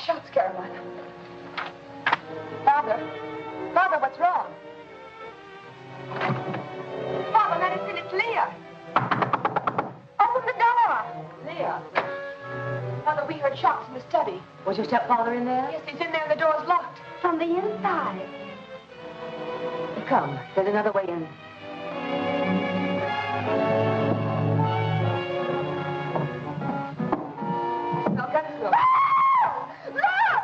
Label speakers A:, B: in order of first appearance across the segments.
A: shots, Carolina. Father? Father, what's wrong? Father, medicine, it's Leah. Open the door. Leah. Father, we heard shots in the study.
B: Was your stepfather in there?
A: Yes, he's in there and the door's locked.
B: From the inside. Come, there's another way in.
A: Smell gun smoke. Look!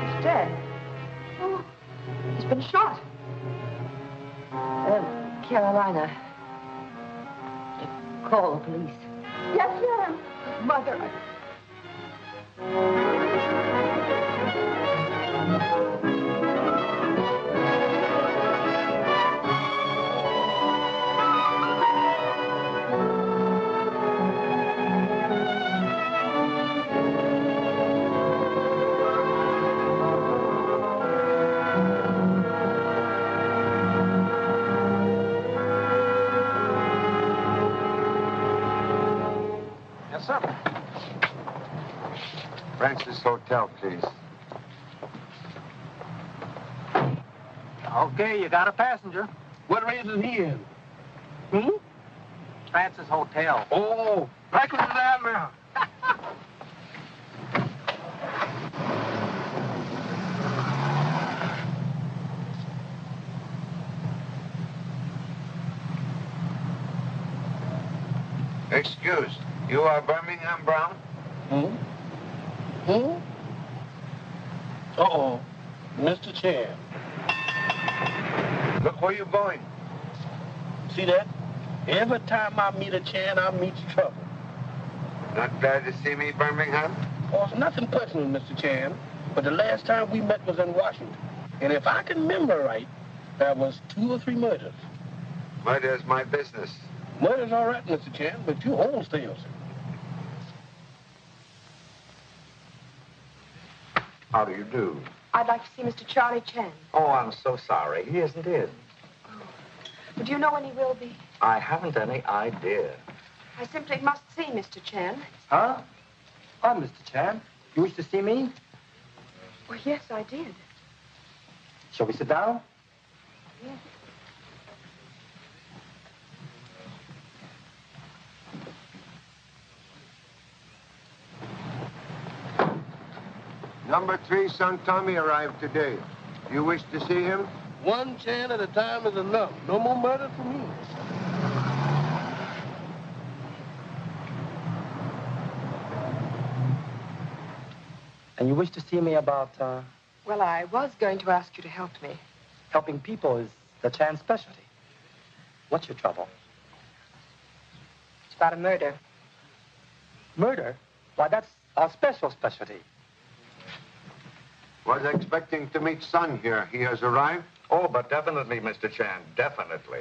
A: He's dead. Oh, he's been shot.
B: Carolina. Call the police.
A: Yes, ma'am. Mother.
C: Francis Hotel, please.
D: Okay, you got a passenger.
E: What race is he in?
D: Me? Francis Hotel.
E: Oh, right with the down now.
C: Excuse, you are Birmingham Brown?
E: Hmm? Uh-oh, Mr. Chan.
C: Look where you're going.
E: See that? Every time I meet a Chan, I meet trouble.
C: Not glad to see me, Birmingham?
E: Oh, it's nothing personal, Mr. Chan, but the last time we met was in Washington. And if I can remember right, there was 2 or 3 murders.
C: Murder's my business.
E: Murder's all right, Mr. Chan, but you wholesales.
F: How do you do?
A: I'd like to see Mr. Charlie Chan.
F: Oh, I'm so sorry. He isn't in.
A: Oh. Do you know when he will be?
F: I haven't any idea.
A: I simply must see Mr. Chan.
D: Huh? Oh, Mr. Chan. You wish to see me?
A: Well, yes, I did.
D: Shall we sit down?
A: Yes.
C: Number 3, son Tommy arrived today. You wish to see him?
E: 1 Chan at a time is enough. No more murder for me.
D: And you wish to see me about,
A: Well, I was going to ask you to help me.
D: helping people is the Chan specialty. What's your trouble?
A: It's about a murder.
D: Murder? Why, that's our specialty.
C: Was expecting to meet son here. He has arrived?
F: Oh, but definitely, Mr. Chan, definitely.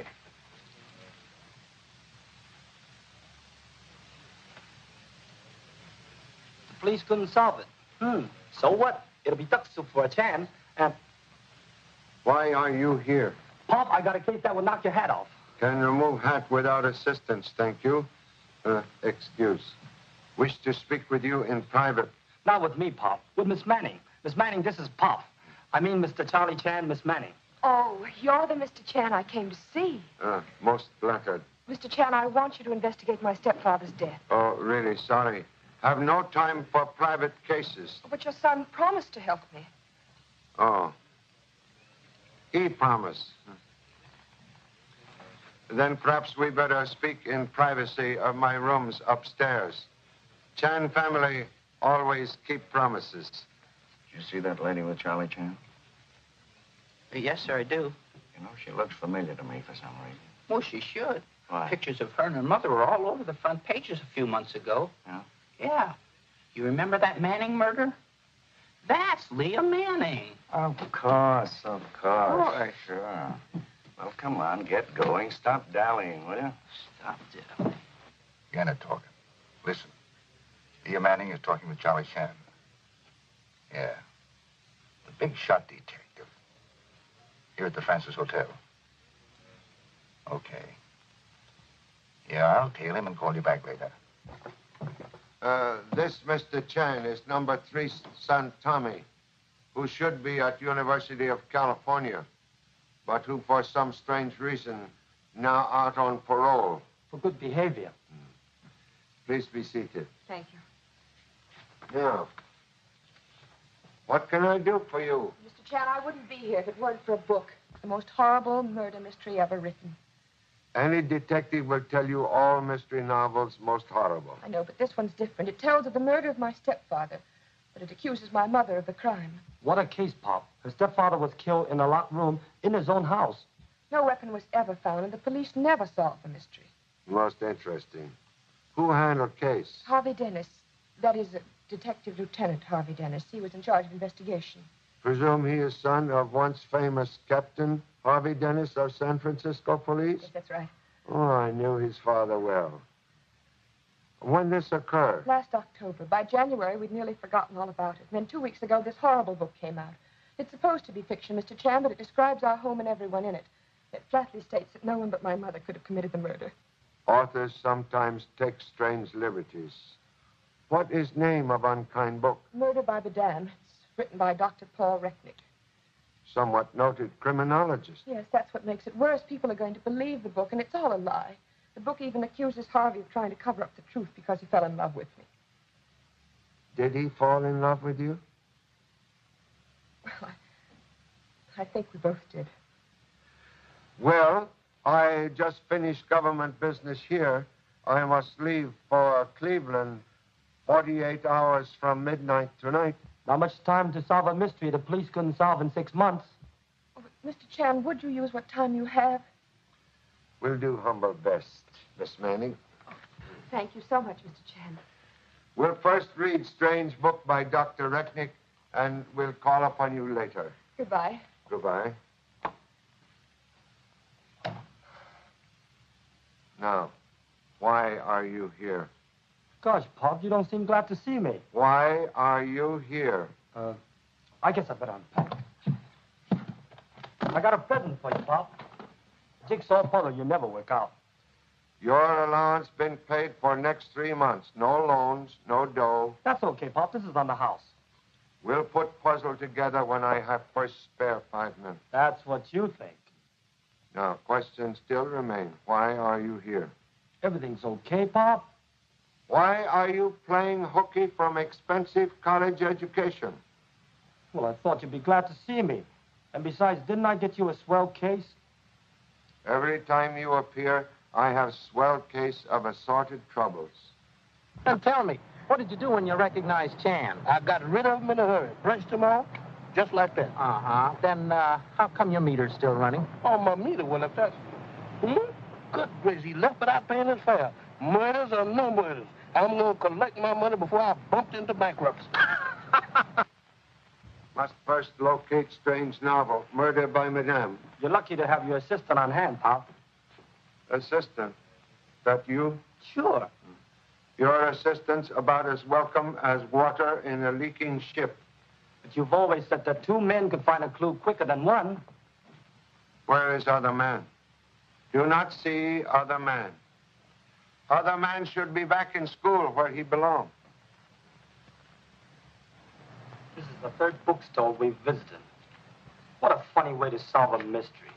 D: The police couldn't solve it. So what? It'll be duck soup for a Chan. And,
C: Why are you here?
D: Pop, I got a case that will knock your hat off.
C: Can remove hat without assistance, thank you. Excuse. Wish to speak with you in private.
D: Not with me, Pop. With Miss Manning. Miss Manning, this is Pop. I mean Mr. Charlie Chan, Miss Manning.
A: Oh, you're the Mr. Chan I came to see.
C: Most blackguard.
A: Mr. Chan, I want you to investigate my stepfather's death.
C: Oh, really sorry. Have no time for private cases.
A: But your son promised to help me.
C: Oh. He promised. Then perhaps we better speak in privacy of my rooms upstairs. Chan family always keep promises.
F: Did you see that lady with Charlie Chan?
G: Yes, sir, I do.
F: You know, she looks familiar to me for some reason.
G: Well, she should.
F: Why?
G: Pictures of her and her mother were all over the front pages a few months ago.
F: Yeah?
G: Yeah. You remember that Manning murder? That's Leah Manning.
F: Of course, of course.
G: Course.
F: Sure. Well, come on, get going. Stop dallying, will you?
G: Stop it.
H: Yana talking. Listen. Leah Manning is talking with Charlie Chan. Yeah. The big shot detective. Here at the Francis Hotel. Okay. Yeah, I'll tail him and call you back later.
C: This Mr. Chan is number 3 son Tommy, who should be at University of California, but who for some strange reason now out on parole.
D: For good behavior.
C: Please be seated.
A: Thank you.
C: Now, what can I do for you?
A: Mr. Chan, I wouldn't be here if it weren't for a book. The most horrible murder mystery ever written.
C: Any detective will tell you all mystery novels most horrible.
A: I know, but this one's different. It tells of the murder of my stepfather, but it accuses my mother of the crime.
D: What a case, Pop. Her stepfather was killed in a locked room in his own house.
A: No weapon was ever found, and the police never solved the mystery.
C: Most interesting. Who handled case?
A: Harvey Dennis. That is, Detective Lieutenant Harvey Dennis. He was in charge of investigation.
C: Presume he is son of once famous Captain Harvey Dennis of San Francisco Police?
A: Yes, that's right.
C: Oh, I knew his father well. When this occurred?
A: Last October. By January, we'd nearly forgotten all about it. And then 2 weeks ago, this horrible book came out. It's supposed to be fiction, Mr. Chan, but it describes our home and everyone in it. It flatly states that no one but my mother could have committed the murder.
C: Authors sometimes take strange liberties. What is name of unkind book?
A: Murder by Madame. It's written by Dr. Paul Recknick.
C: Somewhat noted criminologist.
A: Yes, that's what makes it worse. People are going to believe the book, and it's all a lie. The book even accuses Harvey of trying to cover up the truth because he fell in love with me.
C: Did he fall in love with you?
A: Well, I think we both did.
C: Well, I just finished government business here. I must leave for Cleveland 48 hours from midnight tonight.
D: Not much time to solve a mystery the police couldn't solve in 6 months.
A: Oh, but Mr. Chan, would you use what time you have?
C: We'll do humble best, Miss Manning.
A: Thank you so much, Mr. Chan.
C: We'll first read strange book by Dr. Recknick, and we'll call upon you later.
A: Goodbye.
C: Goodbye. Now, why are you here?
D: Gosh, Pop, you don't seem glad to see me.
C: Why are you here?
D: I guess I better unpack. I got a present for you, Pop. Jigsaw puzzle you never work out.
C: Your allowance been paid for next 3 months. No loans, no dough.
D: That's okay, Pop. This is on the house.
C: We'll put puzzle together when I have first spare 5 minutes.
D: That's what you think.
C: Now, questions still remain. Why are you here?
D: Everything's okay, Pop.
C: Why are you playing hooky from expensive college education?
D: Well, I thought you'd be glad to see me. And besides, didn't I get you a swell case?
C: Every time you appear, I have swell case of assorted troubles.
G: Now tell me, what did you do when you recognized Chan?
E: I got rid of him in a hurry. Brushed him off, just like that.
G: Uh-huh. Then, how come your meter's still running?
E: Oh, my meter went up. That's... Good gracious, he left without paying his fare. Murders or no murders. I'm going to collect my money before I bumped into bankruptcy.
C: Must first locate strange novel, Murder by Madame.
D: You're lucky to have your assistant on hand, Pop.
C: Assistant. That you?
D: Sure.
C: Your assistant's about as welcome as water in a leaking ship.
D: But you've always said that 2 men could find a clue quicker than 1.
C: Where is other man? Do not see other man. Other man should be back in school where he belongs.
D: This is the 3rd bookstore we've visited. What a funny way to solve a mystery.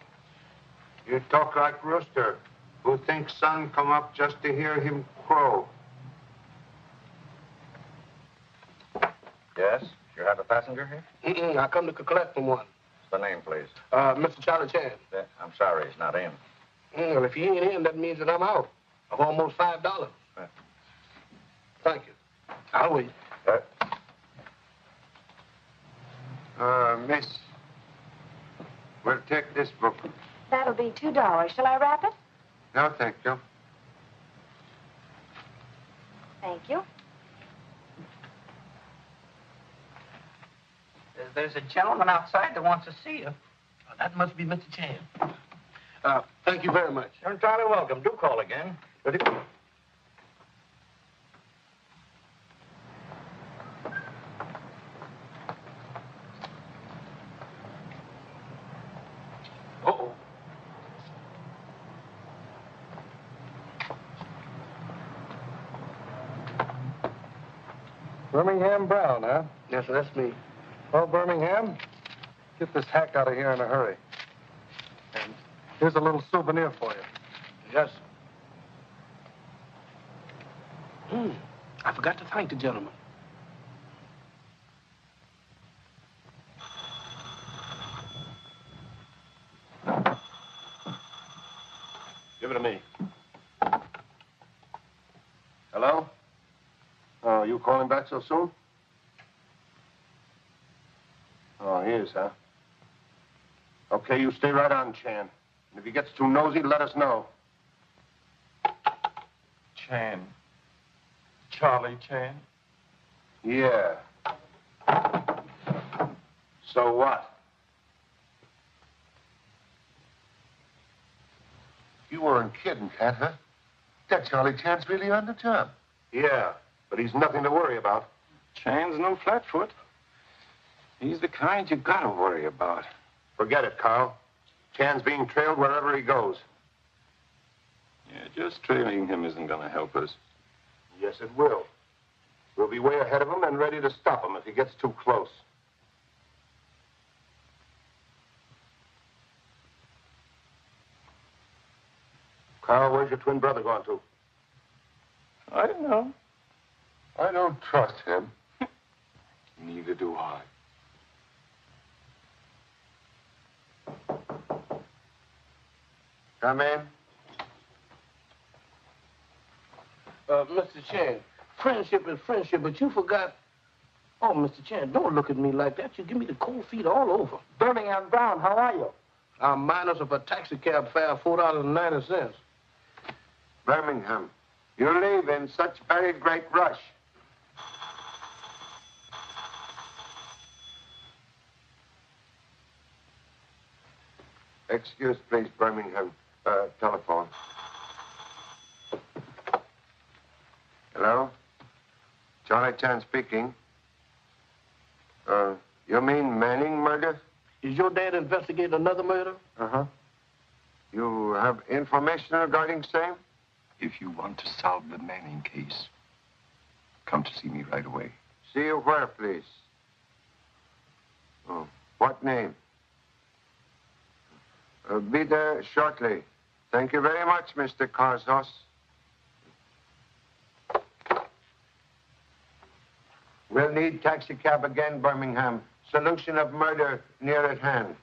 C: You talk like Rooster, who thinks sun come up just to hear him crow.
F: Yes? You have a passenger here?
E: I come to collect from one.
F: What's the name, please?
E: Mr. Charlie Chan.
F: I'm sorry, he's not in.
E: Well, if he ain't in, that means that I'm out of almost $5. Thank you. I'll wait.
C: Miss, we'll take this book.
B: That'll be $2. Shall I wrap it?
C: No, thank you.
B: Thank you.
G: There's a gentleman outside that wants to see you.
E: That must be Mr. Chan. Thank you very much.
F: You're entirely welcome. Do call again.
E: Uh-oh. Birmingham Brown, huh? Yes, sir, that's me. Well, Birmingham, get this hack out of here in a hurry. And here's a little souvenir for you. Yes, sir. I forgot to thank the gentleman.
I: Give it to me. Hello? Oh, you calling back so soon? Oh, he is, huh? Okay, you stay right on, Chan. And if he gets too nosy, let us know.
H: Chan. Charlie Chan?
I: Yeah. So what?
C: You weren't kidding, Cat, huh? That Charlie Chan's really on the job.
I: Yeah, but he's nothing to worry about.
F: Chan's no flatfoot. He's the kind you gotta worry about.
I: Forget it, Carl. Chan's being trailed wherever he goes.
F: Yeah, just trailing him isn't gonna help us.
I: Yes, it will. We'll be way ahead of him and ready to stop him if he gets too close. Carl, where's your twin brother gone to?
F: I don't know.
C: I don't trust him.
F: Neither do I.
C: Come in.
E: Mr. Chan, friendship is friendship, but you forgot... Oh, Mr. Chan, don't look at me like that. You give me the cold feet all over.
D: Birmingham Brown, how are you?
E: Our minus of a taxi cab fare, $4.90.
C: Birmingham, you leave in such very great rush. Excuse, please, Birmingham. Telephone. Hello? Charlie Chan speaking. You mean Manning murder?
E: Is your dad investigating another murder?
C: Uh-huh. You have information regarding same?
H: If you want to solve the Manning case, come to see me right away.
C: See you where, please? Oh, what name? Be there shortly. Thank you very much, Mr. Karzos. We'll need taxi cab again, Birmingham. Solution of murder near at hand.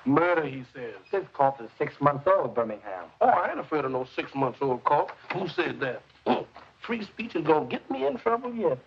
E: Murder, he says.
D: This corpse is 6 months old, Birmingham.
E: Oh, I ain't afraid of no 6-month-old cop. Who said that? Free speech is gonna get me in trouble yet.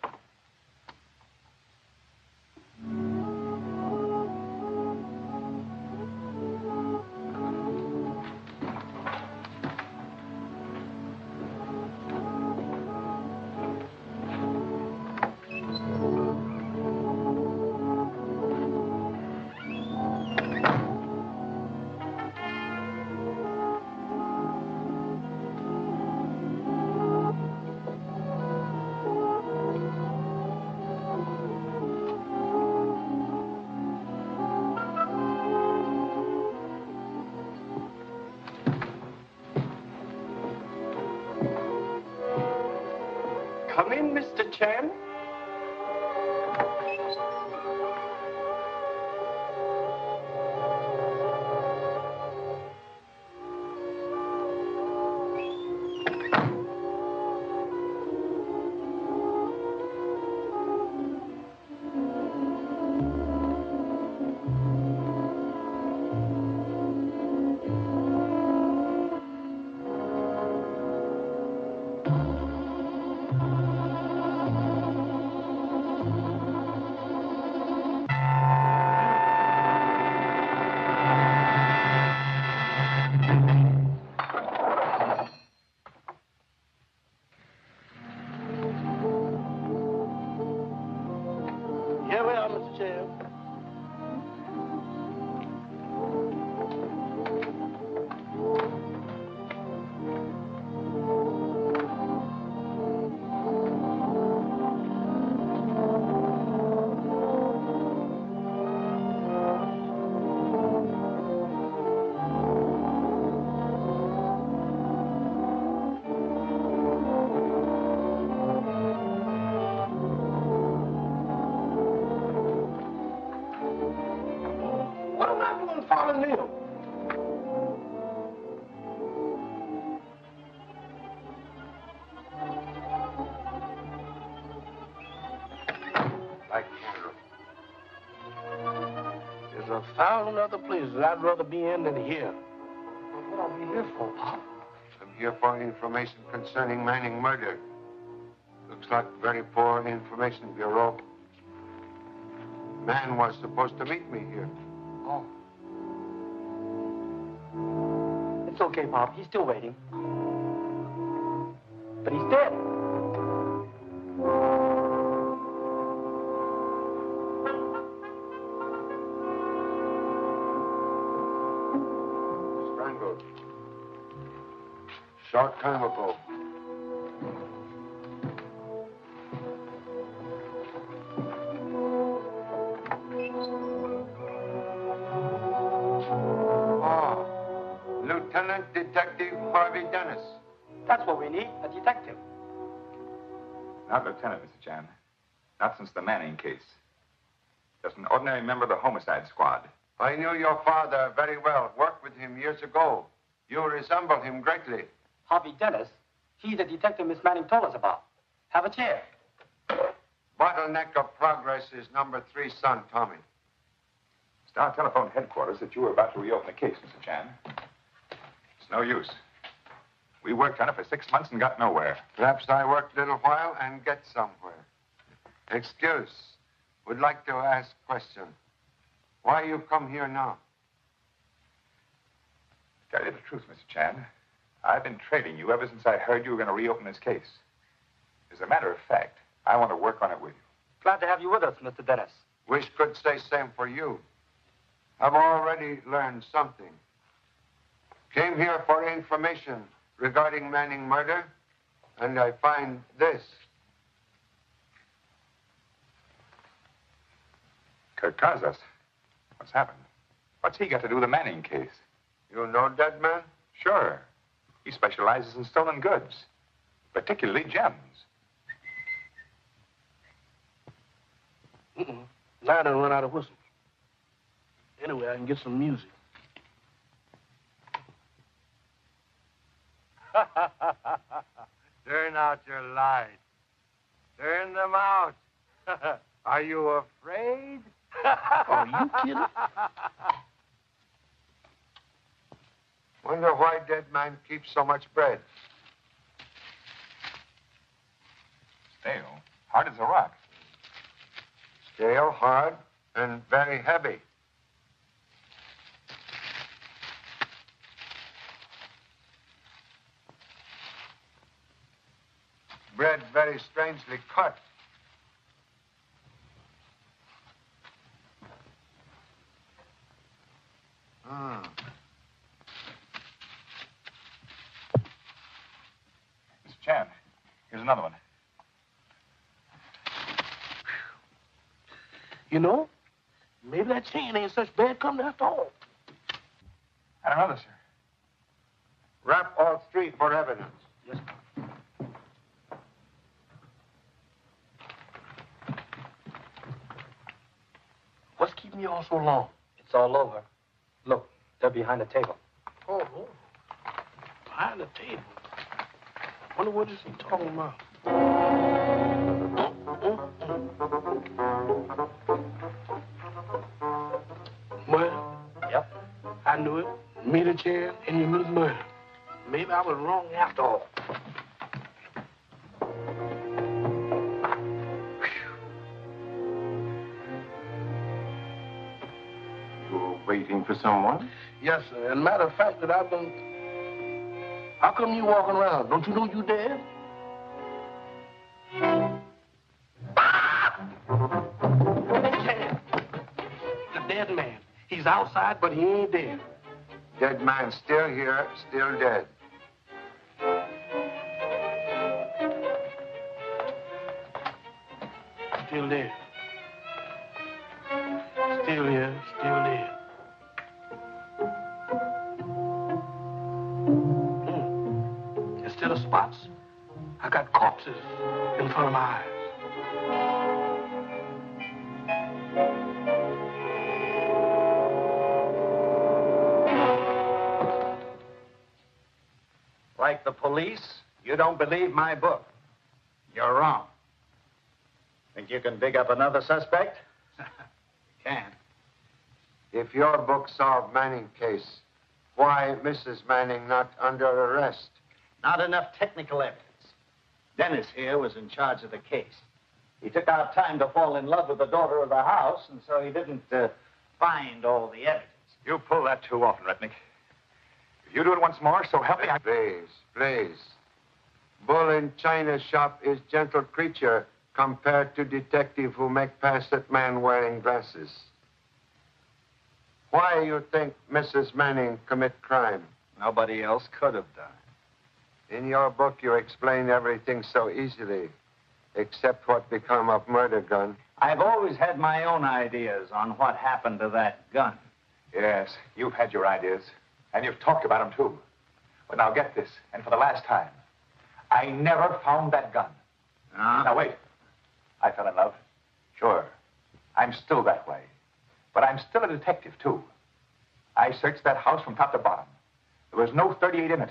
F: Come in, Mr. Chan.
E: Here we are, Mr. Chan. live.
C: I can't.
E: There's 1,000 other places I'd rather be in than here. What are we here for, Pop?
C: I'm here for information concerning Manning murder. Looks like very poor information, Bureau. Man was supposed to meet me here.
D: Oh. It's okay, Pop. He's still waiting. But he's dead.
C: Strangled. Short time ago. Lieutenant Detective Harvey Dennis.
D: That's what we need, a detective.
H: Not Lieutenant, Mr. Chan. Not since the Manning case. Just an ordinary member of the homicide squad.
C: I knew your father very well. Worked with him years ago. You resemble him greatly.
D: Harvey Dennis? He's the detective Miss Manning told us about. Have a chair.
C: Bottleneck of progress is number 3 son, Tommy.
H: Star telephoned headquarters that you were about to reopen the case, Mr. Chan. It's no use. We worked on it for 6 months and got nowhere.
C: Perhaps I worked a little while and get somewhere. Excuse. Would like to ask question. Why you come here now?
H: To tell you the truth, Mr. Chan, I've been trailing you ever since I heard you were going to reopen this case. As a matter of fact, I want to work on it with you.
D: Glad to have you with us, Mr. Dennis.
C: Wish could say same for you. I've already learned something. Came here for information regarding Manning murder, and I find this.
H: Kirkazas? What's happened? What's he got to do with the Manning case?
C: You know that man?
H: Sure. He specializes in stolen goods, particularly gems.
E: Now I done run out of whistles. Anyway, I can get some music.
C: Turn out your lights. Turn them out. Are you afraid?
E: Are you kidding?
C: Wonder why dead man keeps so much bread.
H: Stale. Hard as a rock.
C: Stale, hard, and very heavy. Bread very strangely cut.
H: Mr. Chan, here's another one.
E: You know, maybe that chain ain't such bad company after all.
H: And another, sir.
C: Wrap all 3 for evidence.
D: Yes,
E: What's keeping you all so long?
D: it's all over. Look, they're behind the table.
E: Oh, behind the table. Wonder what is he talking about? Murder?
D: Yep.
E: I knew it. Meet a chair and you meet murder. Maybe I was wrong after all.
I: You're waiting for someone?
E: Yes, sir. And matter of fact that I've been... How come you walking around? Don't you know you dead? The dead man. He's outside, but he ain't dead.
C: Dead man still here, still dead.
E: Still dead. Still here, still dead. Instead of spots, I got corpses in front of my eyes.
G: Like the police, you don't believe my book. You're wrong. Think you can dig up another suspect? You can.
C: If your book solved Manning case, why Mrs. Manning not under arrest?
G: Not enough technical evidence. Dennis here was in charge of the case. He took out time to fall in love with the daughter of the house, and so he didn't find all the evidence.
H: You pull that too often, Retnick. If you do it once more, so help me.
C: Please, please. Bull in China shop is gentle creature compared to detective who make pass at man wearing glasses. Why you think Mrs. Manning commit crime?
G: Nobody else could have done it.
C: In your book, you explain everything so easily, except what become of murder gun.
G: I've always had my own ideas on what happened to that gun.
H: Yes, you've had your ideas, and you've talked about them, too. But now get this, and for the last time, I never found that gun. Now, wait. I fell in love. Sure. I'm still that way. But I'm still a detective, too. I searched that house from top to bottom. There was no .38 in it.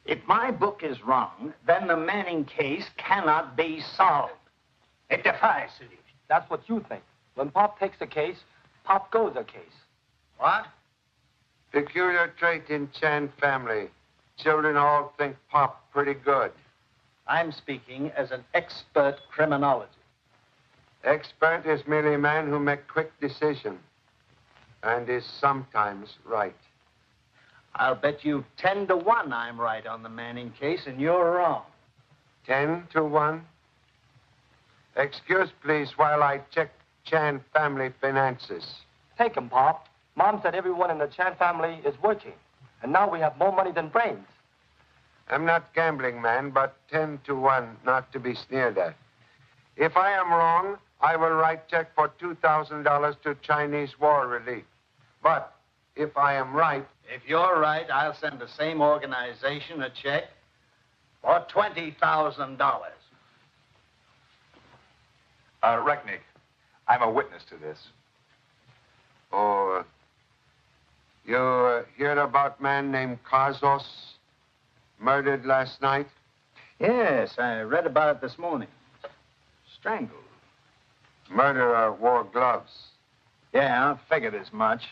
G: If my book is wrong, then the Manning case cannot be solved. It defies solution.
D: That's what you think. When Pop takes a case, Pop goes a case.
G: What?
C: Peculiar trait in Chan family. Children all think Pop pretty good.
G: I'm speaking as an expert criminologist.
C: Expert is merely a man who makes quick decision and is sometimes right.
G: I'll bet you 10 to 1 I'm right on the Manning case and you're wrong.
C: 10 to 1? Excuse, please, while I check Chan family finances.
D: Take him, Pop. Mom said everyone in the Chan family is working. And now we have more money than brains.
C: I'm not gambling, man, but 10 to 1 not to be sneered at. If I am wrong, I will write check for $2,000 to Chinese war relief. But if I am right...
G: If you're right, I'll send the same organization a check for $20,000.
H: Recknick, I'm a witness to this.
C: Oh, you heard about man named Kazos murdered last night?
G: Yes, I read about it this morning. Strangled.
C: Murderer wore gloves.
G: Yeah, I figured as much.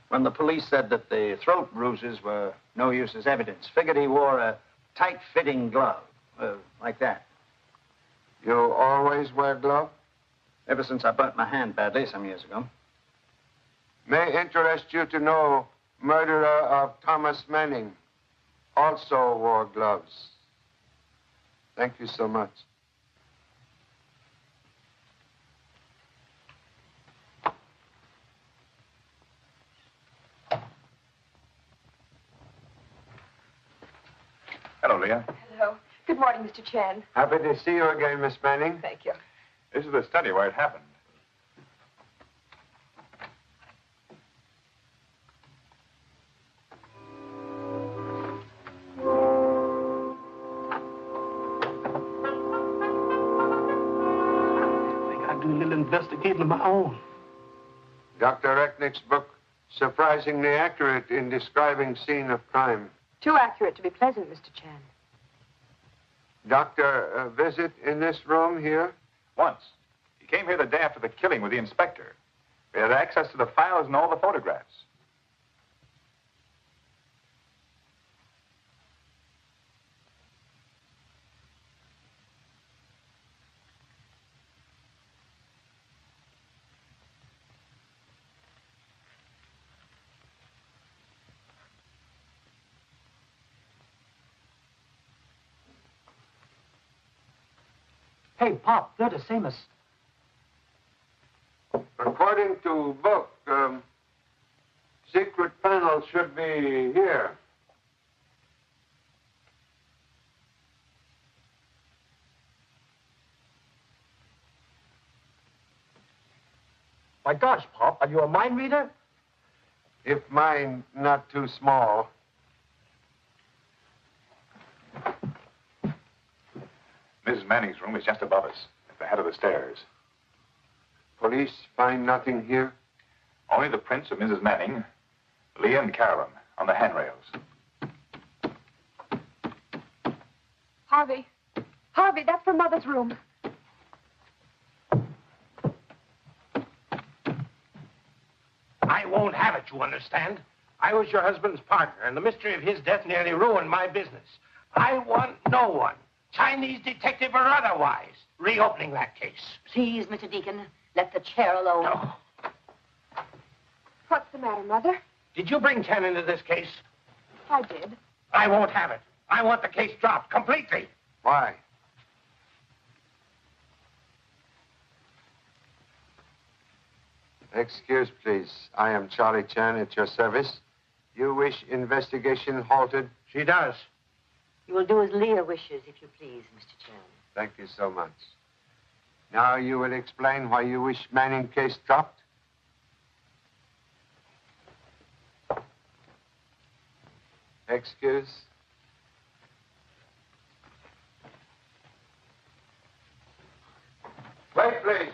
G: When the police said that the throat bruises were no use as evidence, figured he wore a tight-fitting glove, like that.
C: You always wear gloves?
G: Ever since I burnt my hand badly some years ago.
C: May interest you to know murderer of Thomas Manning also wore gloves. Thank you so much.
H: Hello, Leah.
A: Hello. Good morning, Mr. Chan.
C: Happy to see you again, Miss Manning.
A: Thank you.
H: This is the study where it happened.
E: I think I'll do a little investigating of my own.
C: Dr. Recknick's book, surprisingly accurate in describing scene of crime.
A: Too accurate to be pleasant, Mr. Chan.
C: Doctor, visit in this room here?
H: Once. He came here the day after the killing with the inspector. We had access to the files and all the photographs.
D: Hey, Pop, they're the same as...
C: According to book, secret panel should be here.
D: My gosh, Pop, are you a mind reader?
C: If mine not too small.
H: Mrs. Manning's room is just above us, at the head of the stairs.
C: Police find nothing here?
H: Only the prints of Mrs. Manning, Leah and Carolyn on the handrails.
A: Harvey. Harvey, that's from Mother's room.
E: I won't have it, you understand? I was your husband's partner, and the mystery of his death nearly ruined my business. I want no one, Chinese detective or otherwise, reopening that case.
B: Please, Mr. Deacon, let the chair alone.
E: No.
A: What's the matter, Mother?
E: Did you bring Chen into this case?
A: I did.
E: I won't have it. I want the case dropped completely.
C: Why? Excuse, please. I am Charlie Chan at your service. You wish investigation halted?
E: She does.
B: You will do as Leah wishes, if you please, Mr. Chan.
C: Thank you so much. Now you will explain why you wish Manning case dropped? Excuse. Wait, please.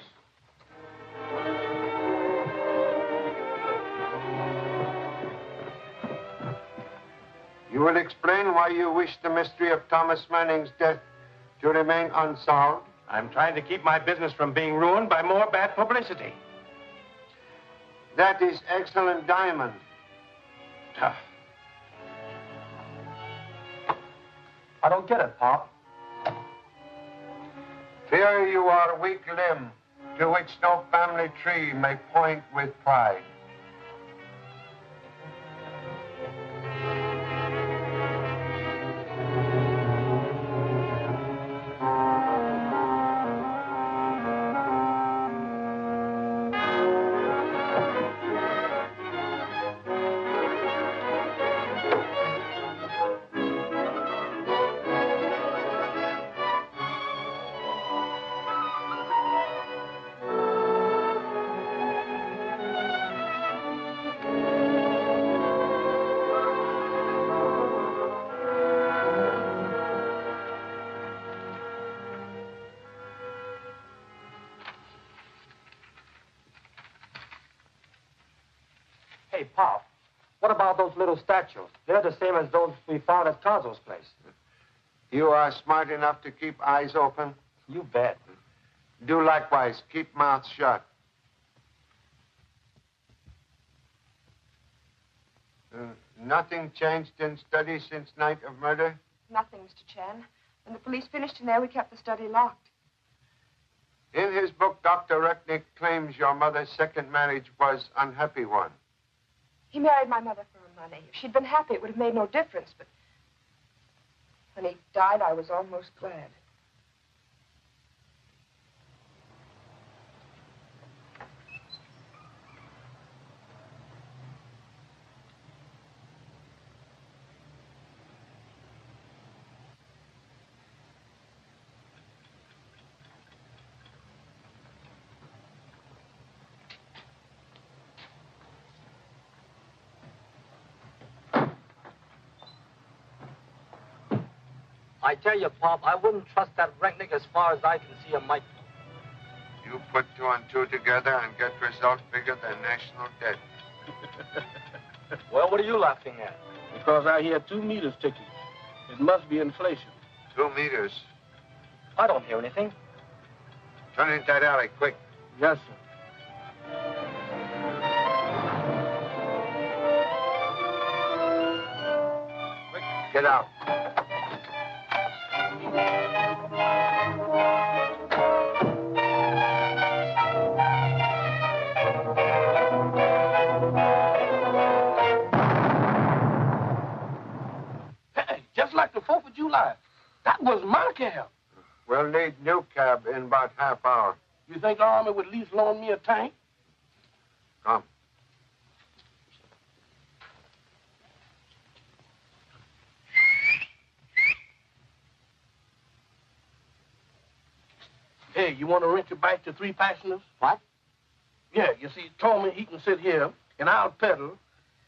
C: You will explain why you wish the mystery of Thomas Manning's death to remain unsolved?
E: I'm trying to keep my business from being ruined by more bad publicity.
C: That is excellent diamond.
D: I don't get it, Pop.
C: Fear you are weak limb, to which no family tree may point with pride.
D: Hey, Pop, what about those little statues? They're the same as those we found at Caso's place.
C: You are smart enough to keep eyes open?
D: You bet.
C: Do likewise. Keep mouths shut. Nothing changed in study since night of murder?
A: Nothing, Mr. Chan. When the police finished in there, we kept the study locked.
C: In his book, Dr. Recknick claims your mother's second marriage was an unhappy one.
A: He married my mother for her money. If she'd been happy, it would have made no difference, but when he died, I was almost glad.
D: I tell you, Pop, I wouldn't trust that Recknick as far as I can see a mite.
C: You put two and two together and get results bigger than national debt.
D: Well, what are you laughing at?
E: Because I hear 2 meters ticking. It must be inflation.
C: 2 meters.
D: I don't hear anything.
C: Turn into that alley, quick.
E: Yes, sir.
C: Quick, get out.
E: Hey, just like the 4th of July. That was my cab.
C: We'll need new cab in about half hour.
E: You think the Army would at least loan me a tank?
C: Come.
E: Hey, you want to rent your bike to 3 passengers?
D: What?
E: Yeah, you see, he told me he can sit here, and I'll pedal,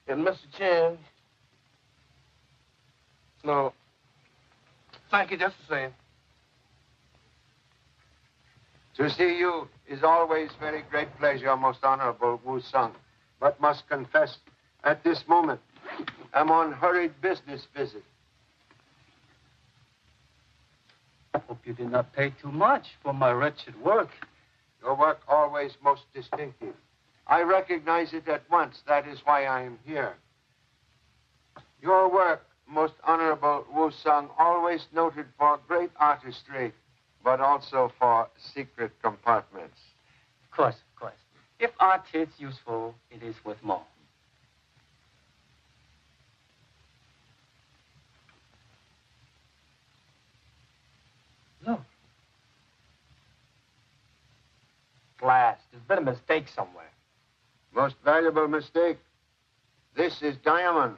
E: and Mr. Chan... No. Thank you just the same.
C: To see you is always very great pleasure, most honorable Wu Sung. But must confess, at this moment, I'm on hurried business visit.
D: Hope you did not pay too much for my wretched work.
C: Your work always most distinctive. I recognize it at once. That is why I am here. Your work, most honorable Wu Sung, always noted for great artistry, but also for secret compartments.
D: Of course, of course. If art is useful, it is worth more. Look. Glass. There's been a mistake somewhere.
C: Most valuable mistake. This is diamond.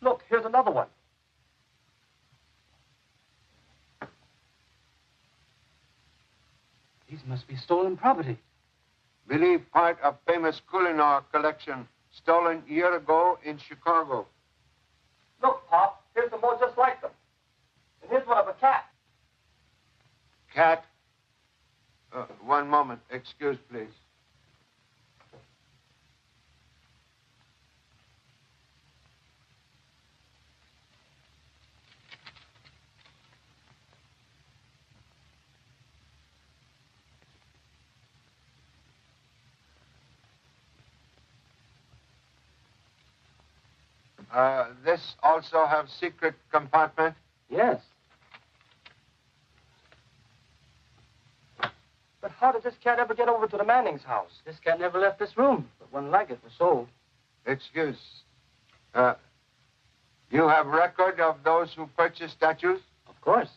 D: Look, here's another one. These must be stolen property.
C: Believe part of famous Kohinoor collection stolen year ago in Chicago.
D: Look, Pop, here's some more just like them. And here's one of a cat.
C: Cat? One moment. Excuse, please. This also have secret compartment?
D: Yes. But how did this cat ever get over to the Manning's house? This cat never left this room, but one like it was sold.
C: Excuse. You have record of those who purchased statues?
D: Of course.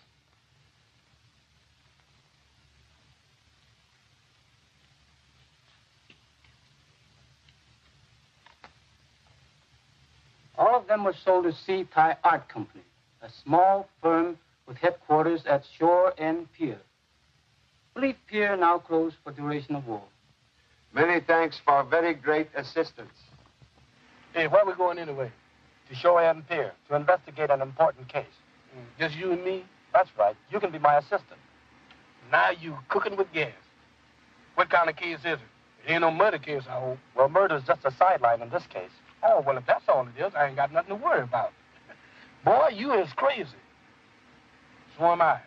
D: All of them were sold to Sea Thai Art Company, a small firm with headquarters at Shore End Pier. I believe pier now closed for duration of war.
C: Many thanks for very great assistance.
E: Hey, where are we going anyway?
D: To Shore End Pier, to investigate an important case.
E: Just you and me?
D: That's right. You can be my assistant.
E: Now you cooking with gas. What kind of case is it? It ain't no murder case, I hope.
D: Well, murder's just a sideline in this case.
E: Oh, well, if that's all it is, I ain't got nothing to worry about. Boy, you is crazy. So am I.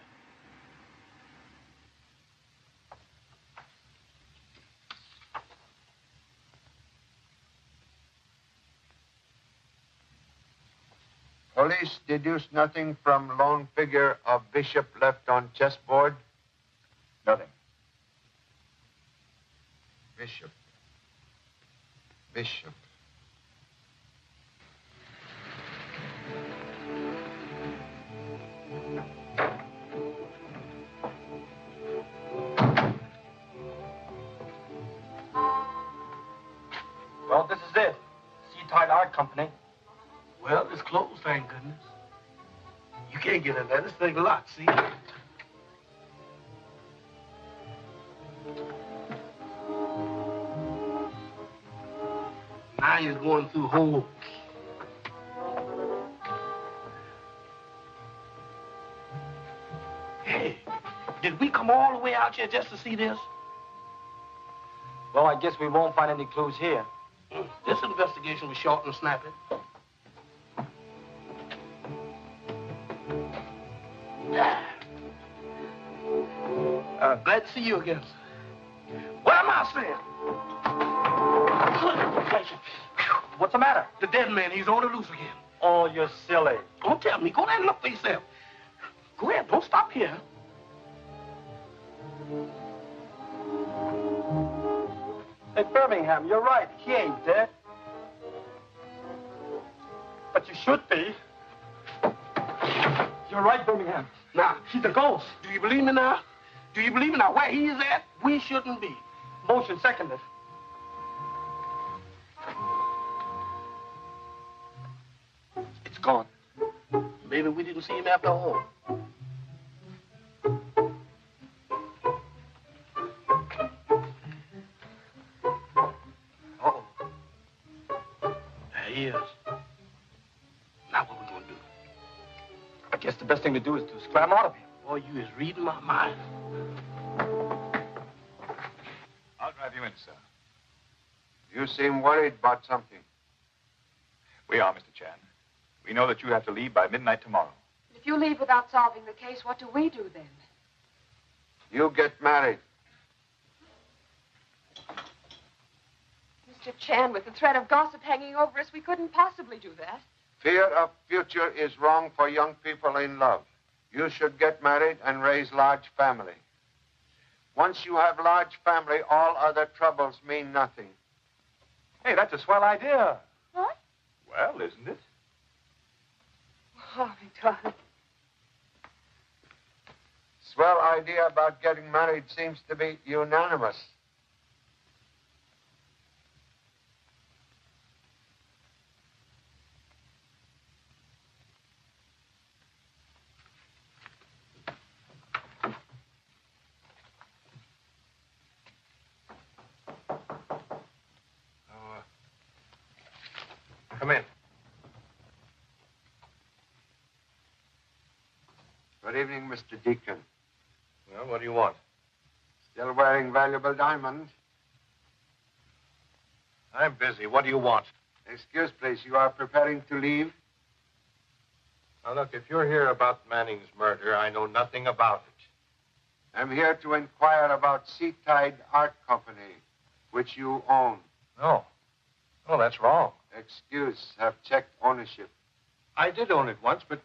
C: Police deduced nothing from lone figure of bishop left on chessboard?
H: Nothing.
C: Bishop. Bishop.
D: Well, this is it. Sea Thai Art Company.
E: Well, it's closed, thank goodness. You can't get in there. This thing locked, see? Now he's going through holes. Hey, did we come all the way out here just to see this?
D: Well, I guess we won't find any clues here.
E: This investigation was short and snappy. Glad to see you again, sir. What am I saying?
D: What's the matter?
E: The dead man, he's on the loose again.
D: Oh, you're silly.
E: Don't tell me. Go there and look for yourself. Go ahead. Don't stop here.
D: Hey, Birmingham, you're right. He ain't dead. But you should be. You're right, Birmingham.
E: Now,
D: He's a ghost.
E: do you believe me now? Do you believe me now? Where he is at, we shouldn't be.
D: Motion seconded.
E: It's gone. Maybe we didn't see him after all. Uh-oh. There he is. Now what we gonna do?
D: I guess the best thing to do is to scram out of here.
E: Boy, you is reading my mind.
H: I'll drive you in, sir.
C: You seem worried about something.
H: We are, Mr. Chan. We know that you have to leave by midnight tomorrow.
A: If you leave without solving the case, what do we do then?
C: You get married.
A: Mr. Chan, with the threat of gossip hanging over us, we couldn't possibly do that.
C: Fear of future is wrong for young people in love. You should get married and raise large family. Once you have large family, all other troubles mean nothing.
H: Hey, that's a swell idea.
A: What?
H: Well, isn't it?
A: Oh, my darling.
C: Swell idea about getting married seems to be unanimous.
E: Come in.
C: Good evening, Mr. Deacon.
E: Well, what do you want?
C: Still wearing valuable diamonds?
E: I'm busy. What do you want?
C: Excuse, please. You are preparing to leave?
E: Now, look, if you're here about Manning's murder, I know nothing about it.
C: I'm here to inquire about Sea Tide Art Company, which you own.
E: No. Oh, that's wrong.
C: Excuse, have checked ownership.
E: I did own it once, but,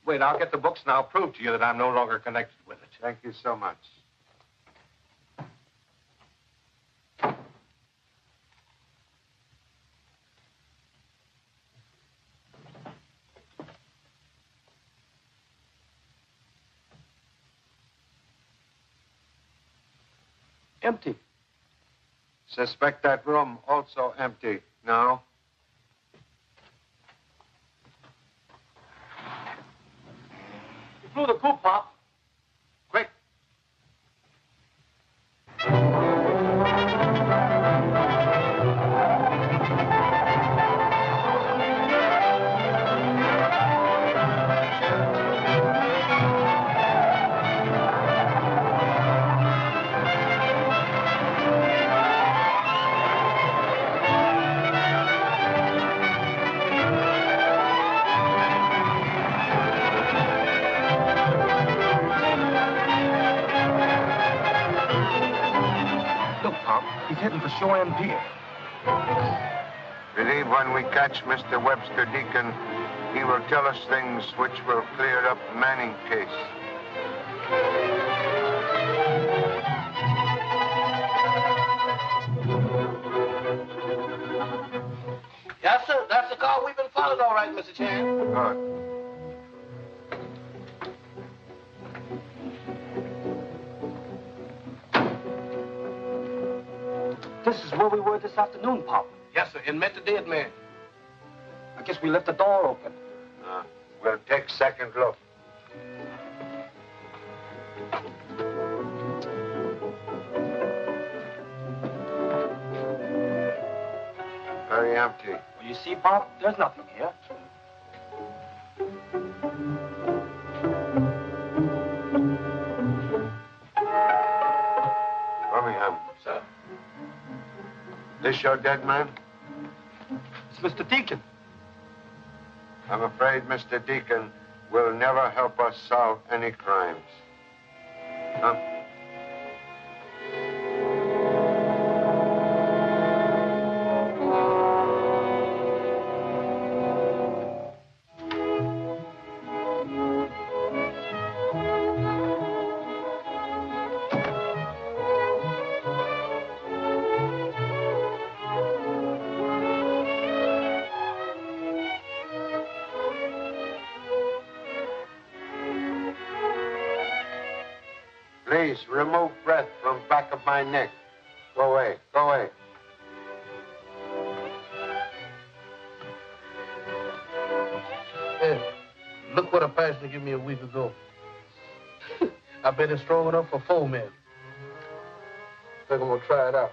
E: wait, I'll get the books and I'll prove to you that I'm no longer connected with it.
C: Thank you so much.
D: Empty.
C: Suspect that room also empty. Now?
D: You blew the coop, Pop.
C: Quick.
D: He's heading for Shore End Pier.
C: Believe when we catch Mr. Webster Deacon, he will tell us things which will clear up Manning case.
E: Yes, sir. That's the car we've been followed, all right, Mr. Chan.
C: Good.
D: This is where we were this afternoon, Pop.
E: Yes, sir. And met the dead man.
D: I guess we left the door open.
C: We'll take second look. Very empty.
D: Well, you see, Pop, there's nothing here.
C: Birmingham.
E: Sir?
C: This your dead man?
D: It's Mr. Deacon.
C: I'm afraid Mr. Deacon will never help us solve any crimes. Come. Please, remove breath from back of my neck. Go away, go away.
E: Hey, look what a passenger gave me a week ago. I bet it's strong enough for 4 men. Think I'm gonna try it out.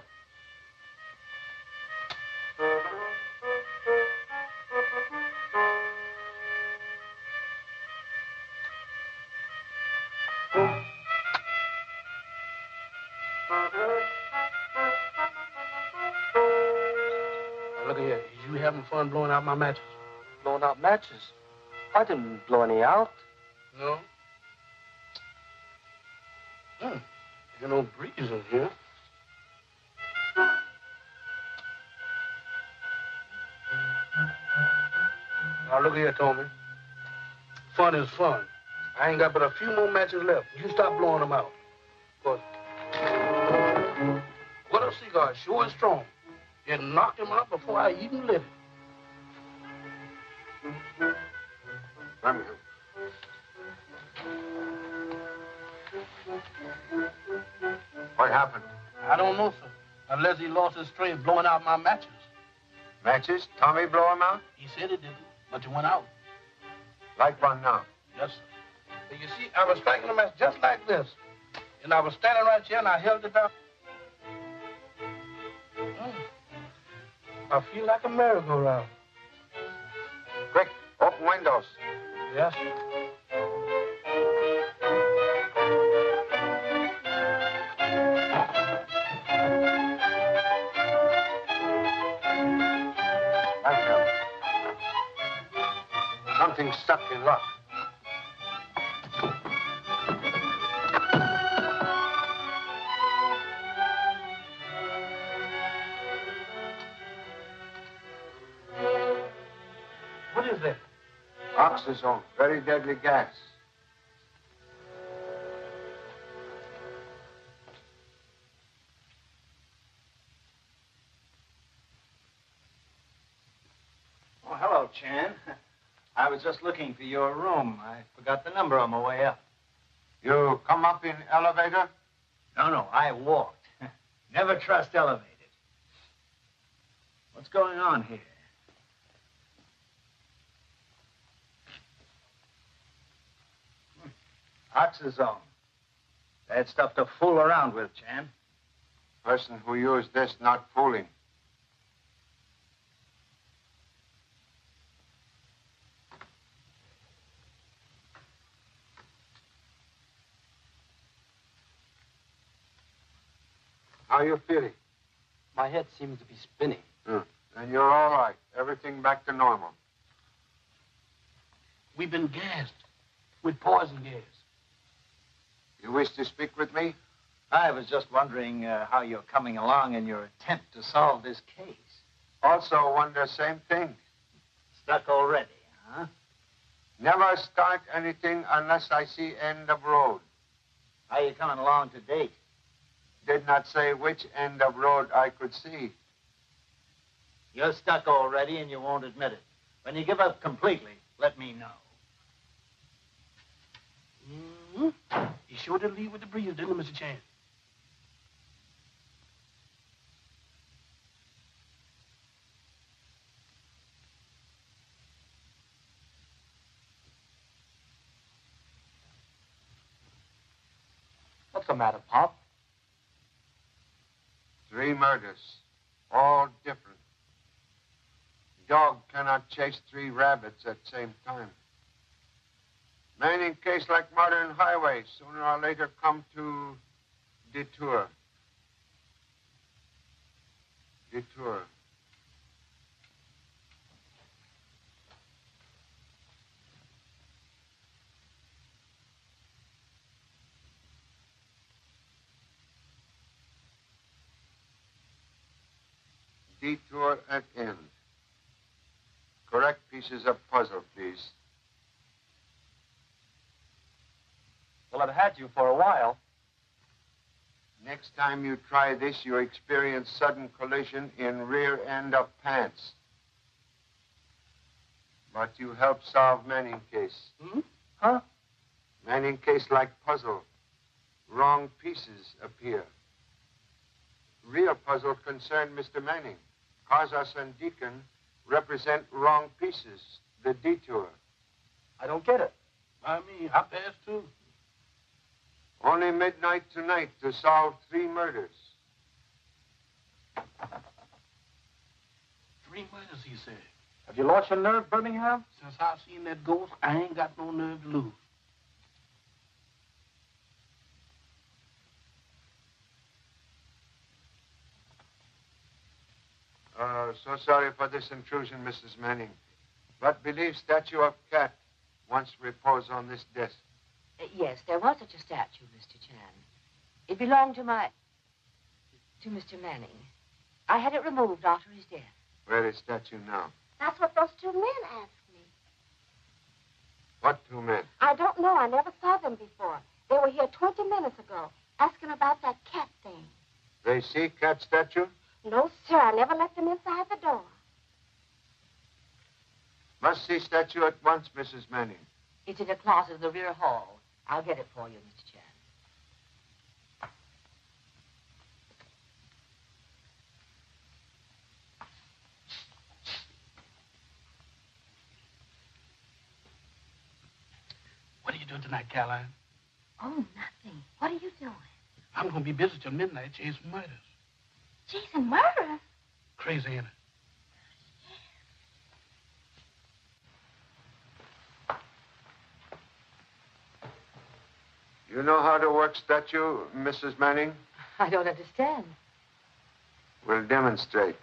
E: Look at here. You having fun blowing out my matches?
D: Blowing out matches? I didn't blow any out.
E: No? There's no breeze in here. Now, look here, Tommy. Fun is fun. I ain't got but a few more matches left. You stop blowing them out. What a cigar, sure and strong. You knocked him out before I even lit it.
C: Come here. What happened?
E: I don't know, sir. Unless he lost his strength blowing out my matches.
C: Matches? Tommy blow him out?
E: He said it didn't, but you went out.
C: Light one now.
E: Yes, sir. So you see, I was striking the match just like this. And I was standing right here and I held it down. I feel like a merry-go-round.
C: Quick, open windows.
E: Yes.
C: Thank you. Something's stuck in lock.
E: What is that?
C: Oxazone, very deadly gas.
G: Oh, hello, Chan. I was just looking for your room. I forgot the number on my way up.
C: You come up in elevator?
G: No, I walked. Never trust elevators. What's going on here? Oxazone. Bad stuff to fool around with, Chan.
C: Person who used this not fooling. How are you feeling?
D: My head seems to be spinning.
C: Then you're all right. Everything back to normal.
E: We've been gassed with poison gas.
C: You wish to speak with me?
G: I was just wondering how you're coming along in your attempt to solve this case.
C: Also wonder same thing.
G: Stuck already, huh?
C: Never start anything unless I see end of road.
G: How you coming along to date?
C: Did not say which end of road I could see.
G: You're stuck already and you won't admit it. When you give up completely, let me know.
E: He sure did leave with the breeze, didn't he, Mr. Chan?
D: What's the matter, Pop?
C: 3 murders, all different. Dog cannot chase 3 rabbits at the same time. Manning case like modern highways, sooner or later come to detour. Detour. Detour at end. Correct pieces of puzzle, please.
D: Well, I've had you for a while.
C: Next time you try this, you experience sudden collision in rear end of pants. But you help solve Manning case.
D: Huh?
C: Manning case like puzzle. Wrong pieces appear. Real puzzle concerned Mr. Manning. Casas and Deacon represent wrong pieces, the detour.
D: I don't get it.
E: I mean, I passed too.
C: Only midnight tonight to solve 3 murders.
E: 3 murders, he said.
D: Have you lost your nerve, Birmingham?
E: Since I've seen that ghost, I ain't got no nerve to lose.
C: So sorry for this intrusion, Mrs. Manning. But believe statue of cat once reposed on this desk.
B: Yes, there was such a statue, Mr. Chan. It belonged to Mr. Manning. I had it removed after his death.
C: Where is statue now?
A: That's what those two men asked me.
C: What two men?
A: I don't know. I never saw them before. They were here 20 minutes ago, asking about that cat thing.
C: They see cat statue?
A: No, sir. I never let them inside the door.
C: Must see statue at once, Mrs. Manning.
B: It's in a closet in the rear hall. I'll get it for you, Mr. Chan.
J: What are you doing tonight, Caroline?
A: Oh, nothing. What are you doing?
J: I'm going to be busy till midnight chasing murders.
A: Chasing murders?
J: Crazy, ain't it?
C: You know how to work statue, Mrs. Manning?
B: I don't understand.
C: We'll demonstrate.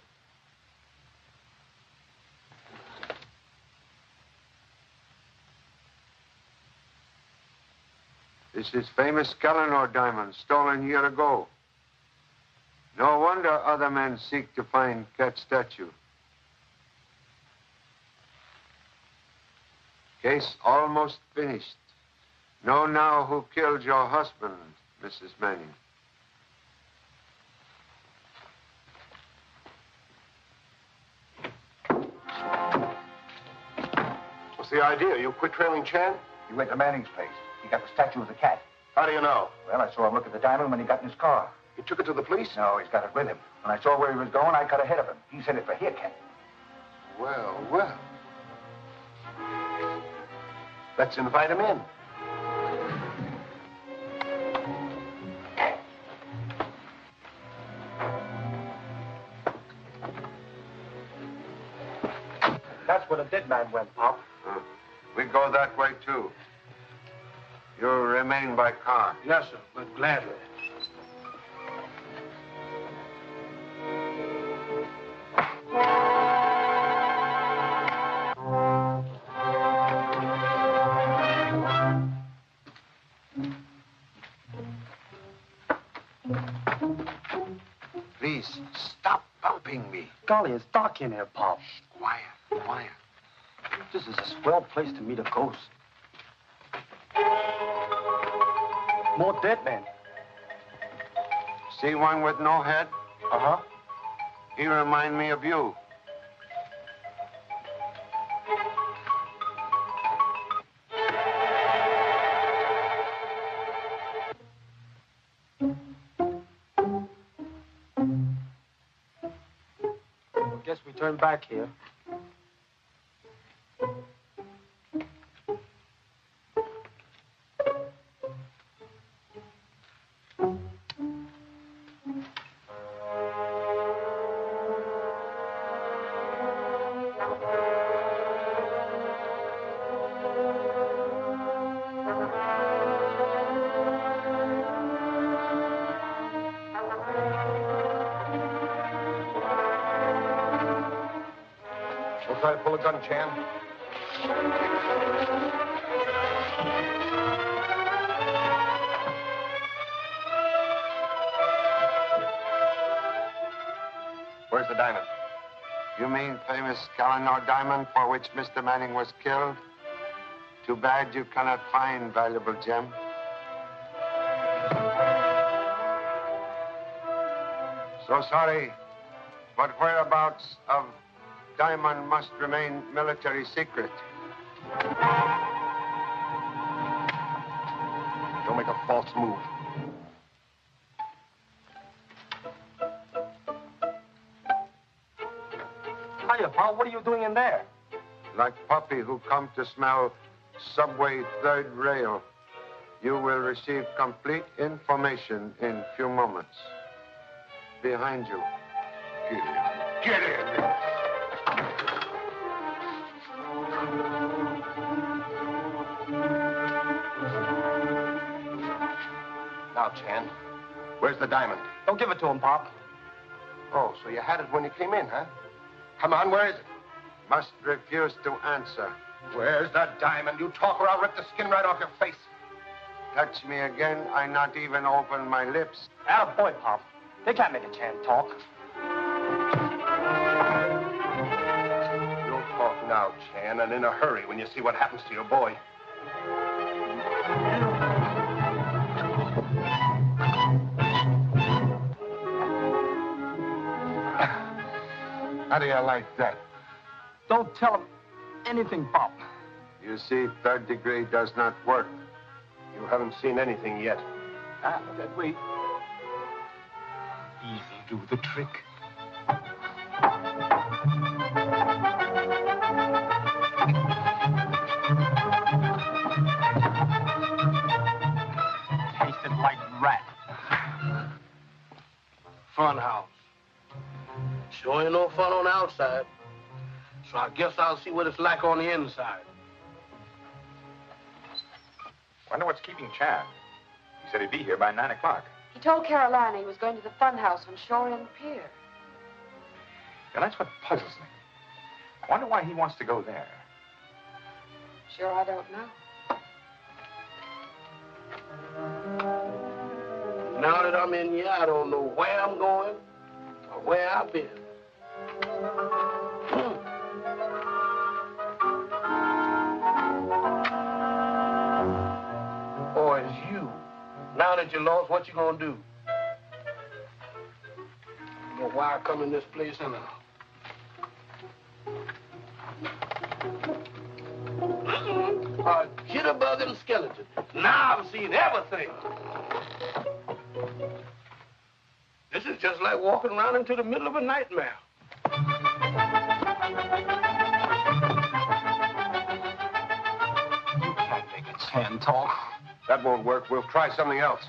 C: This is famous Kellanor diamond stolen year ago. No wonder other men seek to find cat statue. Case almost finished. Know now who killed your husband, Mrs. Manning.
I: What's the idea? You quit trailing Chan?
H: He went to Manning's place. He got the statue of the cat.
I: How do you know?
H: Well, I saw him look at the diamond when he got in his car.
I: You took it to the police?
H: No, he's got it with him. When I saw where he was going, I cut ahead of him. He sent it for here, cat.
I: Well, well. Let's invite him in.
H: That's where the dead man went, Pop.
C: We go that way, too. You'll remain by car.
J: Yes, sir, but gladly.
C: Please, stop bumping me.
D: Golly, it's dark in here, Pop.
C: Quiet, quiet.
D: This is a swell place to meet a ghost. More dead men.
C: See one with no head?
D: Uh-huh.
C: He remind me of you.
D: Well, guess we turn back here.
I: Don't try to pull a gun, Chan.
C: Where's the diamond? You mean famous Kellanor diamond for which Mr. Manning was killed? Too bad you cannot find valuable gem. So sorry, but whereabouts of diamond must remain military secret.
I: Don't make a false move.
D: Hiya, Pop. What are you doing in there?
C: Like puppy who come to smell subway third rail, you will receive complete information in few moments. Behind you.
I: Get in. Now, Chan, where's the diamond?
D: Don't give it to him, Pop.
I: Oh, so you had it when you came in, huh? Come on, where is it?
C: Must refuse to answer.
I: Where's the diamond? You talk or I'll rip the skin right off your face.
C: Touch me again, I not even open my lips.
E: Boy, Pop. They can't make a Chan talk.
I: You'll talk now, Chan, and in a hurry when you see what happens to your boy.
C: How do you like that?
E: Don't tell him anything, Pop.
C: You see, third degree does not work.
I: You haven't seen anything yet.
E: That way. Easy do the trick. Tasted like rat.
J: Fun house. Sure ain't no fun on the outside. So I guess I'll see what it's like on the inside.
H: Wonder what's keeping Chan. He said he'd be here by 9 o'clock.
B: He told Carolina he was going to the fun house on Shore End Pier.
H: Yeah, that's what puzzles me. I wonder why he wants to go there.
B: Sure, I don't know.
J: Now that I'm in here, I don't know where I'm going or where I've been. Or it's you. Now that you're lost, what you gonna do? You know why I come in this place anyhow? A jitterbug and skeleton. Now I've seen everything. This is just like walking around into the middle of a nightmare.
E: You can't make a Chan talk.
I: That won't work. We'll try something else.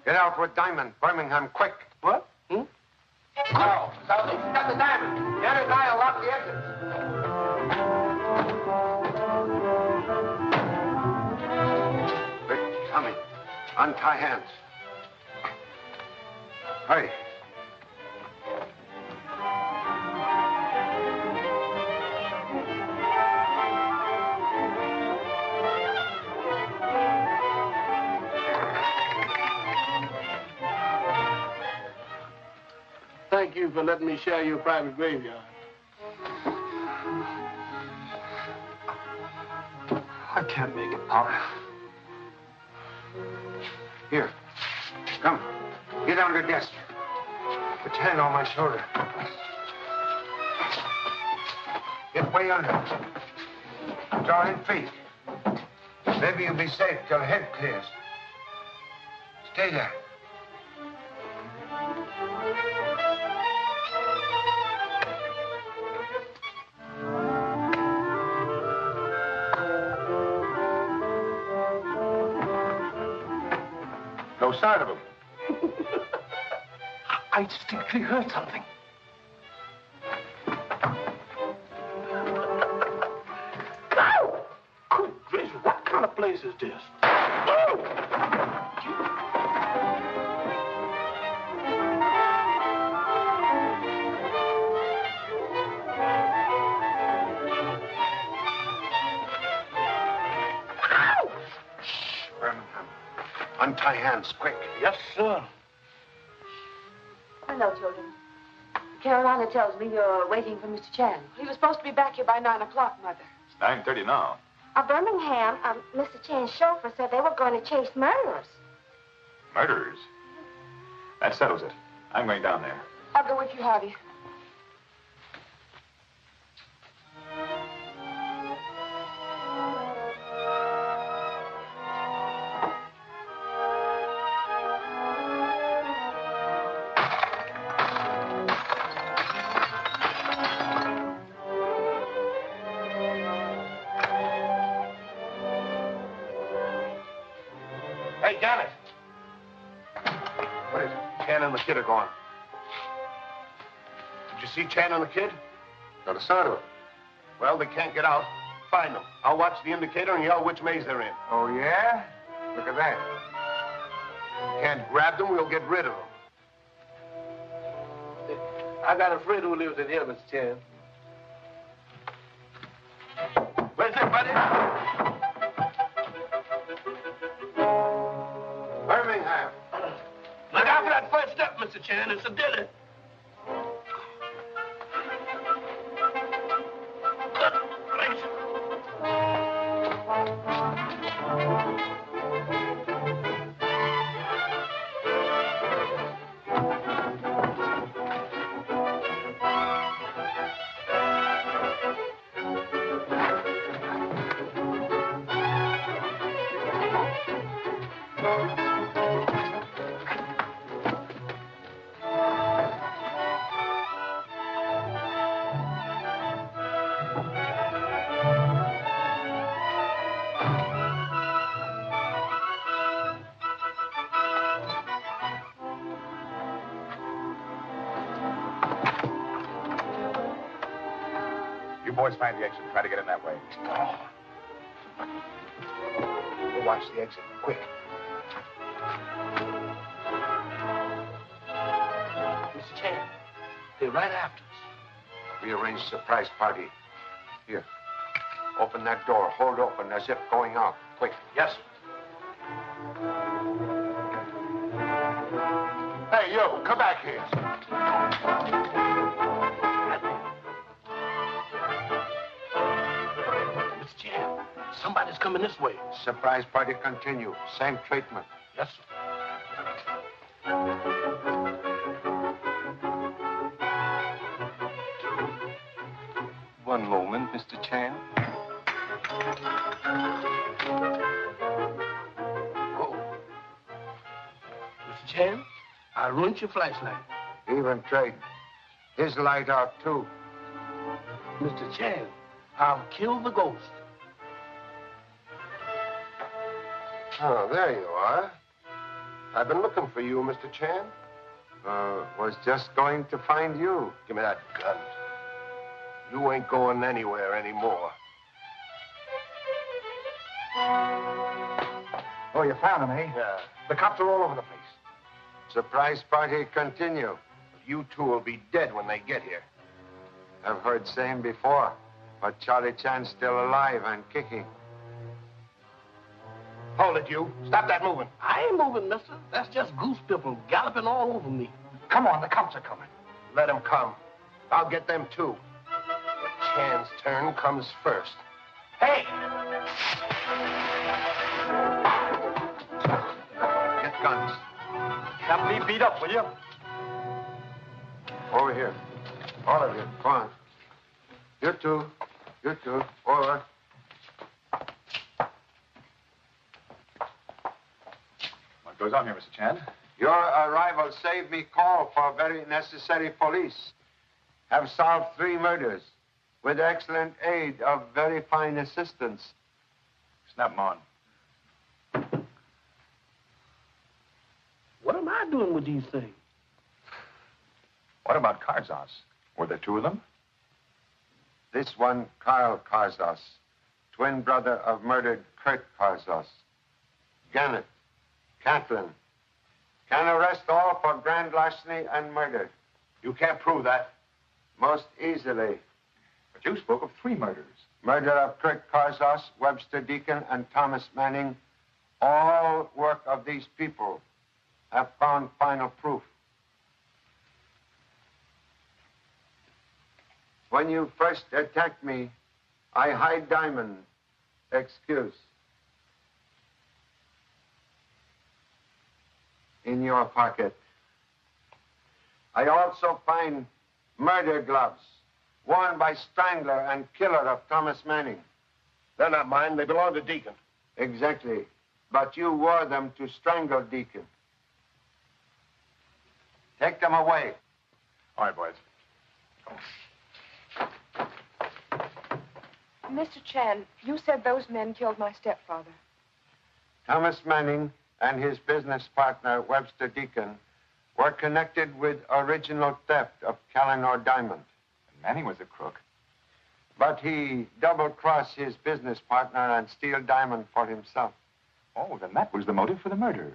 C: Get out with Diamond, Birmingham, quick.
J: What? No, Southie, he's got the diamond. The other guy will lock the exits.
C: Quick, coming. Untie hands. Hurry.
J: Thank you for letting me share your private graveyard.
E: I can't make it, Pop.
C: Here. Come. Get under the desk. Put your hand on my shoulder. Get way under. Draw in feet. Maybe you'll be safe till head clears. Stay there.
I: No sign of him.
E: I distinctly heard something.
J: Good gracious, what kind of place is this?
C: Birmingham. Untie hands, quick.
J: Yes, sir.
B: Hello, children. Carolina tells me you're waiting for Mr. Chan. He was supposed to be back here by 9 o'clock, Mother.
H: It's 9:30 now.
K: Birmingham, Mr. Chan's chauffeur said they were going to chase murderers.
H: Murderers? That settles it. I'm going down there.
A: I'll go with you, Harvey.
J: Hey, Janet.
I: What is it? Chan and the kid are gone. Did you see Chan and the kid? Not a sign of him. Well, they can't get out. Find them. I'll watch the indicator and yell which maze they're in.
C: Oh, yeah? Look at that.
I: Can't grab them, we'll get rid of them.
J: I got a friend who lives in here, Mr. Chan. Where's it, buddy?
C: Birmingham.
J: Look out for that first step, Mr. Chan. It's a dilly.
H: You boys find the exit. Try to get in that way. We'll watch the exit. Quick.
J: Mr. Chan, they're right after us.
C: We arranged surprise party. Here. Open that door. Hold open as if going out. Quick.
J: Yes, sir.
I: Hey, you, come back here.
J: Mr. Chan, somebody's coming this way.
C: Surprise party continue. Same treatment.
J: Yes, sir.
F: One moment, Mr. Chan.
J: Oh. Mr. Chan, I ruined your flashlight.
C: Even trade. His light out, too.
J: Mr. Chan, I'll kill the ghost.
I: Oh, there you are. I've been looking for you, Mr. Chan.
C: Was just going to find you.
I: Give me that gun. You ain't going anywhere anymore.
H: Oh, you found him, eh?
I: Yeah.
H: The cops are all over the place.
C: Surprise party continue.
I: You two will be dead when they get here.
C: I've heard same before, but Charlie Chan's still alive and kicking.
I: Hold it, you. Stop that moving.
J: I ain't moving, mister. That's just goose people galloping all over me.
H: Come on, the cops are coming.
I: Let them come. I'll get them, too. Chan's turn comes first.
H: Hey!
C: Get guns.
H: Have me beat up, will you?
C: Over here. All of you. Come on. You two. You two. Over.
H: What goes on here, Mr. Chan?
C: Your arrival saved me call for very necessary police. Have solved 3 murders with excellent aid of very fine assistance.
H: Snap them on.
J: What am I doing with these things?
H: What about Karzos? Were there 2 of them?
C: This one, Carl Karzos, twin brother of murdered Kurt Karzos. Gannett, Catlin. Can arrest all for grand larceny and murder.
I: You can't prove that.
C: Most easily.
H: But you spoke of 3 murders.
C: Murder of Kurt Karzos, Webster Deacon, and Thomas Manning. All work of these people. Have found final proof. When you first attacked me, I hide diamond. Excuse. In your pocket. I also find murder gloves worn by strangler and killer of Thomas Manning.
I: They're not mine. They belong to Deacon.
C: Exactly. But you wore them to strangle Deacon. Take them away.
H: All right, boys.
A: Mr. Chan, you said those men killed my stepfather.
C: Thomas Manning and his business partner, Webster Deacon, were connected with original theft of Callanor diamond.
H: And Manning was a crook.
C: But he double-crossed his business partner and steal diamond for himself.
H: Oh, then that was the motive for the murder.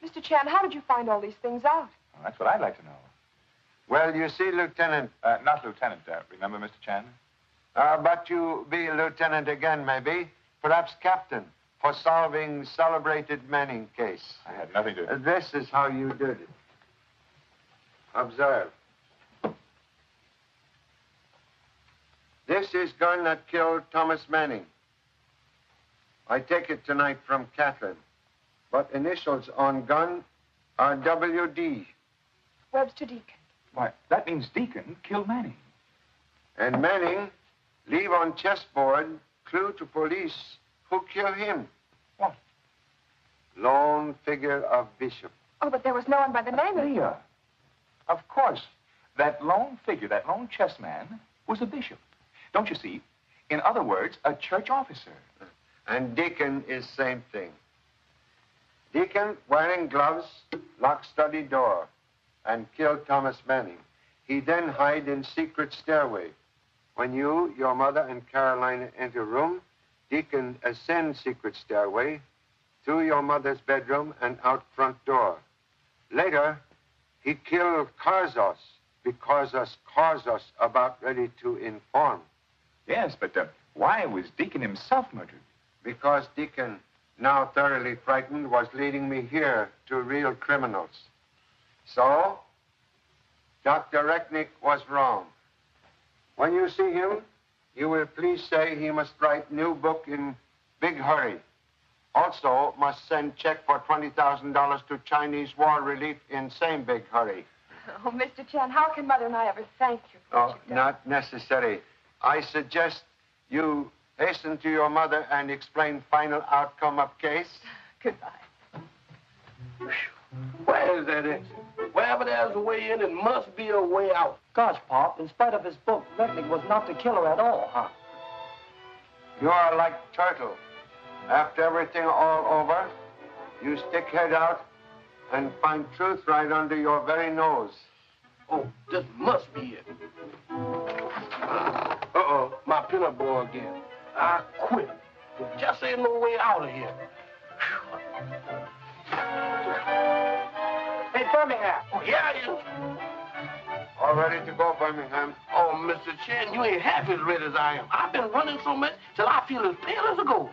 A: Mr. Chan, how did you find all these things out?
H: Well, that's what I'd like to know.
C: Well, you see, Lieutenant...
H: Not Lieutenant, remember, Mr. Chan?
C: But you be Lieutenant again, maybe. Perhaps Captain, for solving celebrated Manning case.
H: I had nothing to...
C: This is how you did it. Observe. This is gun that killed Thomas Manning. I take it tonight from Catherine. But initials on gun are W.D.
A: Webster Deacon.
H: Why, that means Deacon killed Manning.
C: And Manning leave on chessboard clue to police who killed him.
H: What?
C: Lone figure of Bishop.
A: Oh, but there was no one by the name of...
H: Leah. Of course. That lone figure, that lone chess man, was a bishop. Don't you see? In other words, a church officer.
C: And Deacon is same thing. Deacon, wearing gloves, locked study door, and killed Thomas Manning. He then hide in secret stairway. When you, your mother, and Carolina enter room, Deacon ascend secret stairway to your mother's bedroom and out front door. Later, he killed Karzos because Karzos about ready to inform.
H: Yes, but why was Deacon himself murdered?
C: Because Deacon, now thoroughly frightened, was leading me here to real criminals. So, Dr. Recknick was wrong. When you see him, you will please say he must write new book in big hurry. Also, must send check for $20,000 to Chinese war relief in same big hurry.
A: Oh, Mr. Chan, how can Mother and I ever thank you for what you've done?
C: Not necessary. I suggest you hasten to your mother and explain final outcome of case.
A: Goodbye.
J: Where is that exit? Wherever there's a way in, it must be a way out.
D: Gosh, Pop, in spite of his book, Recknick was not the killer at all, huh?
C: You are like turtle. After everything all over, you stick head out and find truth right under your very nose.
J: Oh, this must be it. Uh-oh, my pinup boy again. I quit. There just ain't no way out of here.
D: Hey, Birmingham.
J: Oh, yeah, you.
C: All ready to go, Birmingham?
J: Oh, Mr. Chan, you ain't half as ready as I am. I've been running so much till I feel as pale as a ghost.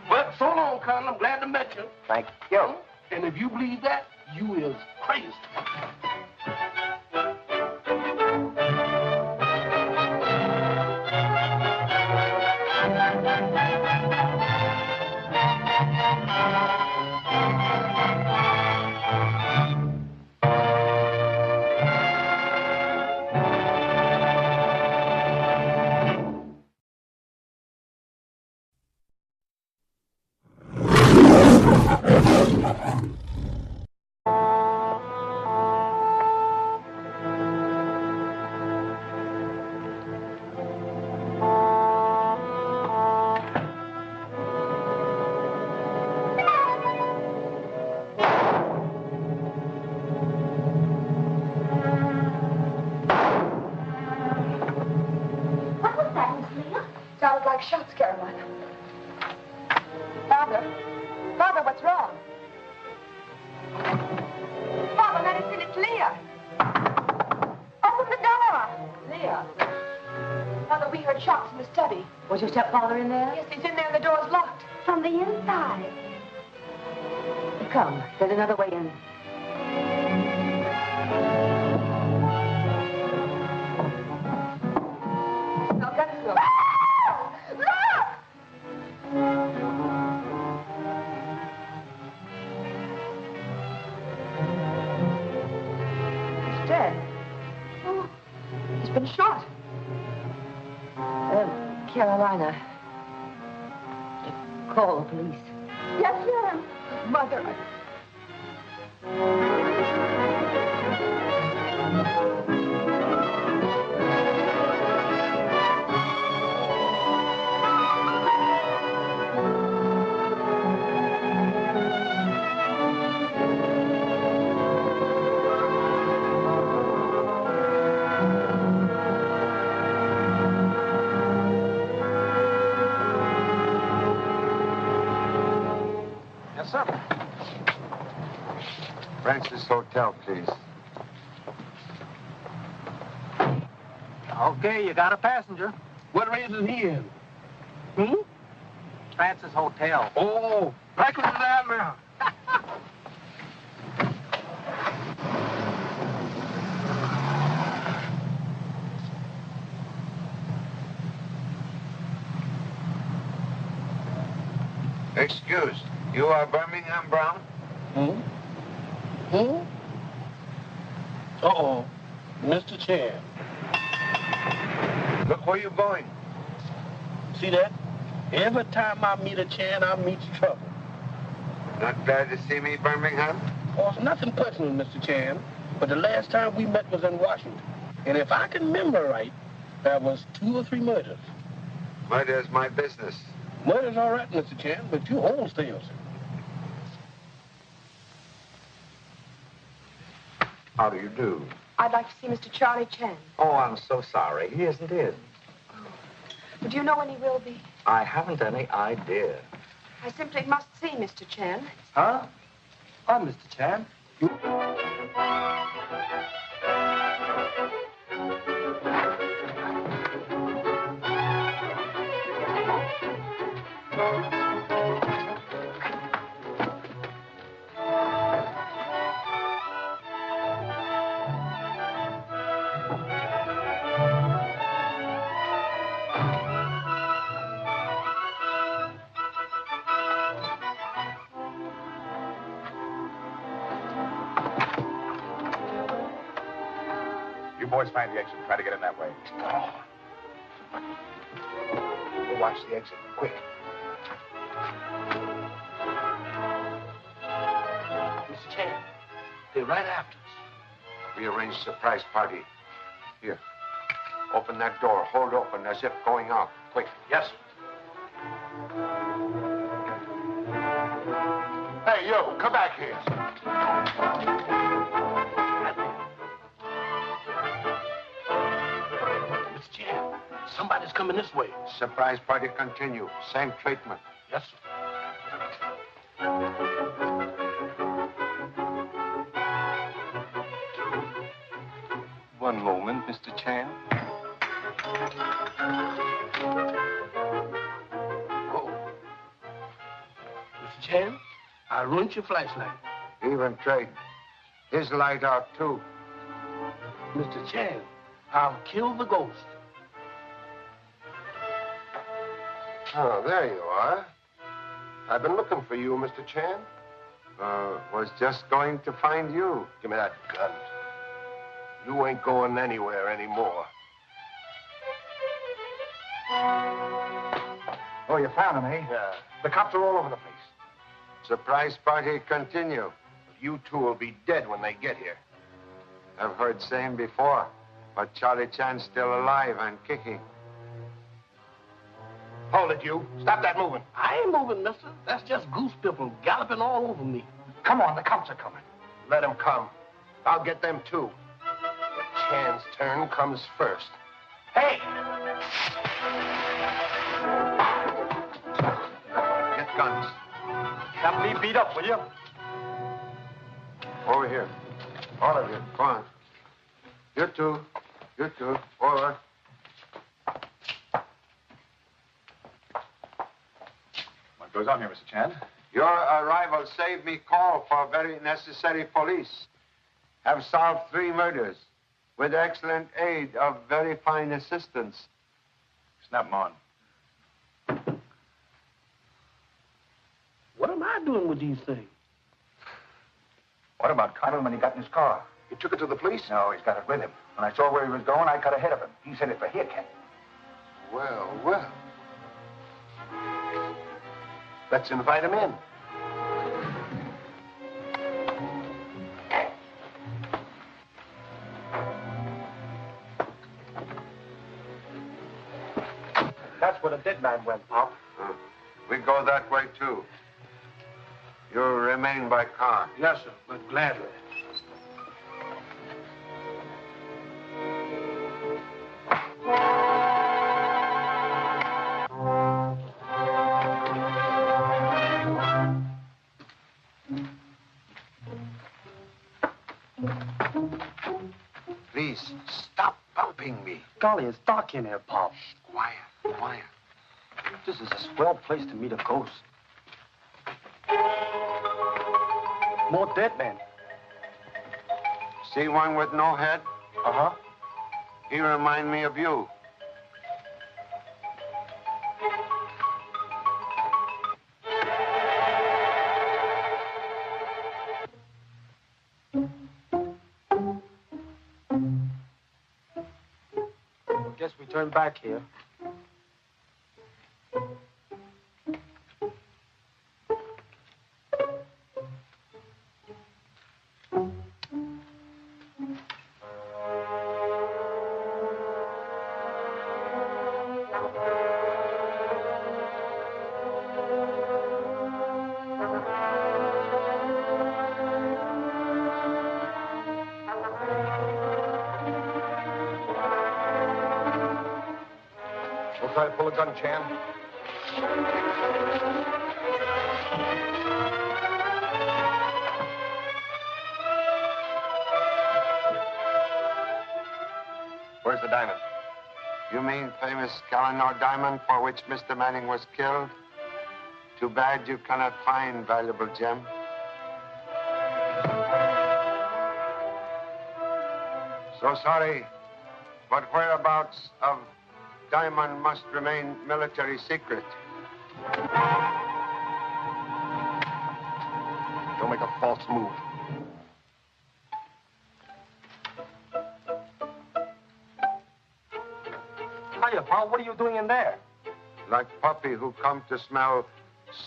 J: Well, so long, Colonel. I'm glad to meet you.
D: Thank you.
J: And if you believe that, you is crazy.
A: Sounded like shots, Carolina. Father? Father, what's wrong? Father, medicine, it's Leah. Open the door.
B: Leah,
A: Father, we heard shots in the study.
B: was your stepfather in there?
A: Yes, he's in there and the door's locked.
K: From the inside.
B: Come, there's another way in.
A: Now, get it, Will. He's dead. Oh, he's been shot.
B: Carolina, call the police.
A: Yes, ma'am. Mother,
C: Francis Hotel, please.
E: Okay, you got a passenger. What race is he in?
D: Me? Francis Hotel.
E: Oh, breakfast is out now.
C: Excuse, you are Birmingham Brown?
J: Uh-oh, Mr. Chan.
C: Look where you're going.
J: See that? Every time I meet a Chan, I meet trouble.
C: Not glad to see me, Birmingham?
J: Oh, it's nothing personal, Mr. Chan, but the last time we met was in Washington. And if I can remember right, there was 2 or 3 murders.
C: Murder's my business.
J: Murder's all right, Mr. Chan, but you wholesales.
G: How do you do?
A: I'd like to see Mr. Charlie Chan.
G: Oh, I'm so sorry. He isn't in.
A: Do you know when he will be?
G: I haven't any idea.
A: I simply must see Mr. Chan.
D: Huh? Oh, Mr. Chan.
H: You boys find the exit. Try to get in that way. We'll watch the exit. Quick.
J: Mr. Chan, they're right after us.
C: We arranged a surprise party. Here. Open that door. Hold open as if going out. Quick.
H: Yes. Hey, you. Come back here.
J: Mr. Chan, somebody's coming this way.
C: Surprise party continue. Same treatment.
J: Yes, sir.
I: One moment, Mr. Chan.
J: Oh. Mr. Chan, I ruined your flashlight.
C: Even trade. His light out, too.
J: Mr. Chan, I'll kill the ghost.
I: Oh, there you are. I've been looking for you, Mr. Chan.
C: Was just going to find you.
I: Give me that gun. You ain't going anywhere anymore.
H: Oh, you found him, eh?
I: Yeah.
H: The cops are all over the place.
C: Surprise party continue.
I: You two will be dead when they get here.
C: I've heard same before, but Charlie Chan's still alive and kicking.
I: Hold it, you. Stop that moving.
J: I ain't moving, mister. That's just goose people galloping all over me.
H: Come on, the cops are coming.
I: Let them come. I'll get them, too. But Chan's turn comes first.
H: Hey!
C: Get guns.
H: Have me beat up, will you?
C: Over here. All of you. Come on. You two. You two. Forward.
H: What goes on here, Mr. Chan?
C: Your arrival saved me call for very necessary police. Have solved 3 murders with excellent aid of very fine assistance.
H: Snap 'em on.
J: What am I doing with these things?
H: What about Carter when he got in his car?
I: You took it to the police?
H: No, he's got it with him. When I saw where he was going, I cut ahead of him. He sent it for here, Ken.
I: Well, well. Let's invite him in.
H: That's where the dead man went, Pop.
C: We go that way, too. You remain by car.
J: Yes, sir, but gladly.
C: Please, stop bumping me.
D: Golly, it's dark in here, Pop.
C: Quiet, quiet.
D: This is a swell place to meet a ghost. More dead men.
C: See one with no head?
D: Uh-huh.
C: He remind me of you.
D: Guess we turn back here.
I: Don't try to pull a gun, Chan. Where's the diamond?
C: You mean famous Calanor diamond for which Mr. Manning was killed? Too bad you cannot find valuable gem. So sorry, but whereabouts of diamond must remain military secret.
I: Don't make a false move.
D: Hiya, Pop. What are you doing in there?
C: Like puppy who come to smell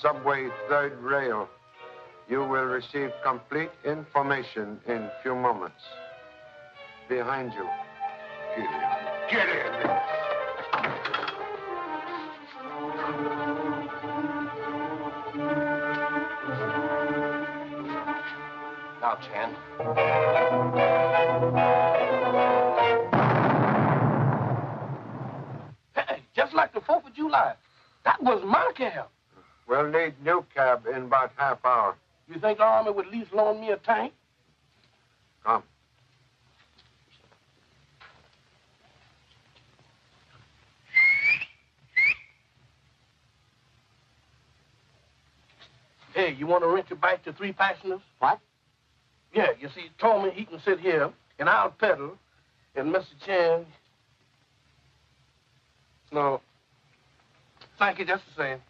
C: subway third rail, you will receive complete information in few moments. Behind you.
I: Get in! Now, Chan.
J: Hey, just like the 4th of July. That was my cab.
C: We'll need new cab in about half hour.
J: You think the Army would at least loan me a tank?
C: Come.
J: Hey, you want to rent your bike to 3 passengers?
B: What?
J: Yeah, you see, he told me he can sit here, and I'll pedal, and Mr. Chan... No. Thank you just the same.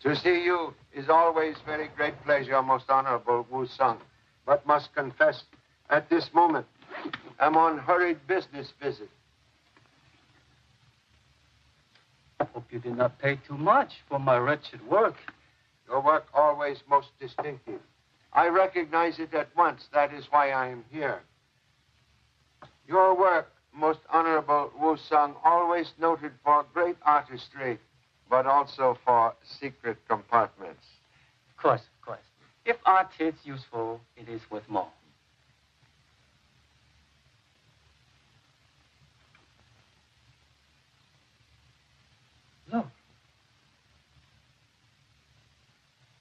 C: To see you is always very great pleasure, most honorable Wu Sung. But must confess, at this moment, I'm on hurried business visit.
D: Hope you did not pay too much for my wretched work.
C: Your work always most distinctive. I recognize it at once. That is why I am here. Your work, most honorable Wu Sung, always noted for great artistry, but also for secret compartments.
D: Of course, of course. If art is useful, it is worth more. Look.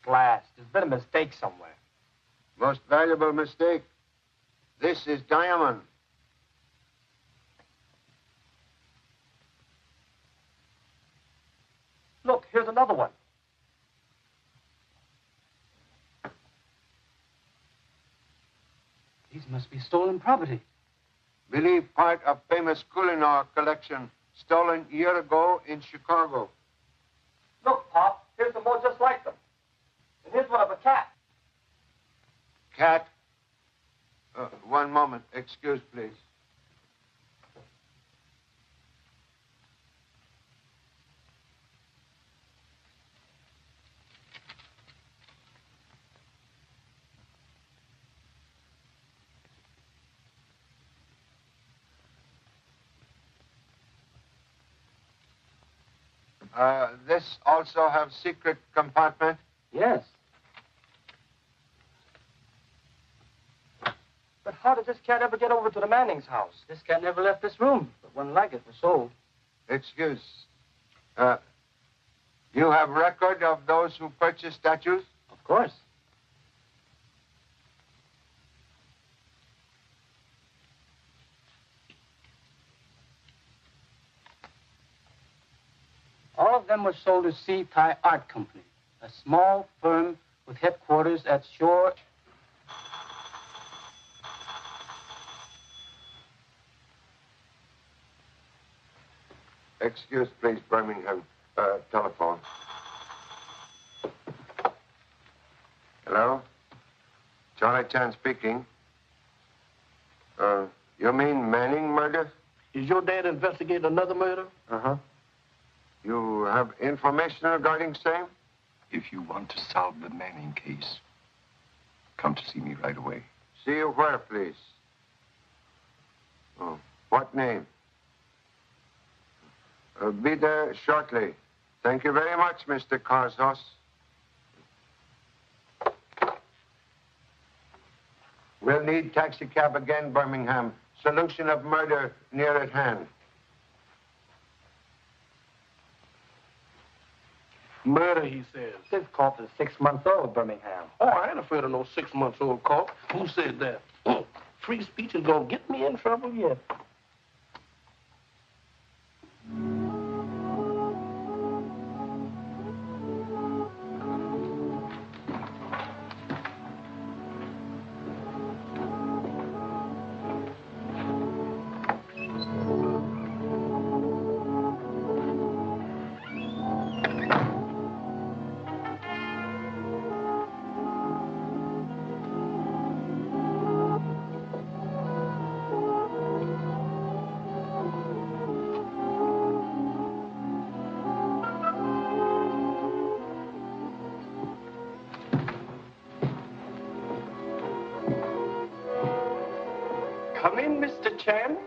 D: Glass. There's been a mistake somewhere.
C: Most valuable mistake. This is diamond.
D: Look, here's another one. These must be stolen property.
C: Believe part of famous Cullinar collection stolen a year ago in Chicago.
D: Look, Pop, here's some more just like them. And here's one of a cat.
C: Cat? One moment. Excuse, please. This also have secret compartment?
D: Yes. But how did this cat ever get over to the Manning's house? This cat never left this room, but one like it was sold.
C: Excuse. You have record of those who purchased statues?
D: Of course. All of them were sold to C. Thai Art Company, a small firm with headquarters at Shore.
C: Excuse, please, Birmingham. Telephone. Hello? Charlie Chan speaking. You mean Manning murder?
J: Is your dad investigating another murder?
C: Uh-huh. You have information regarding same?
I: If you want to solve the Manning case, come to see me right away.
C: See you where, please? Oh, what name? Be there shortly. Thank you very much, Mr. Karzos. We'll need taxicab again, Birmingham. Solution of murder near at hand.
J: Murder, he says.
L: This corpse is 6 months old, Birmingham.
J: Oh, I ain't afraid of no 6-month-old corpse. Who said that? Free speech is gonna get me in trouble yet.
E: Come in, Mr. Chan.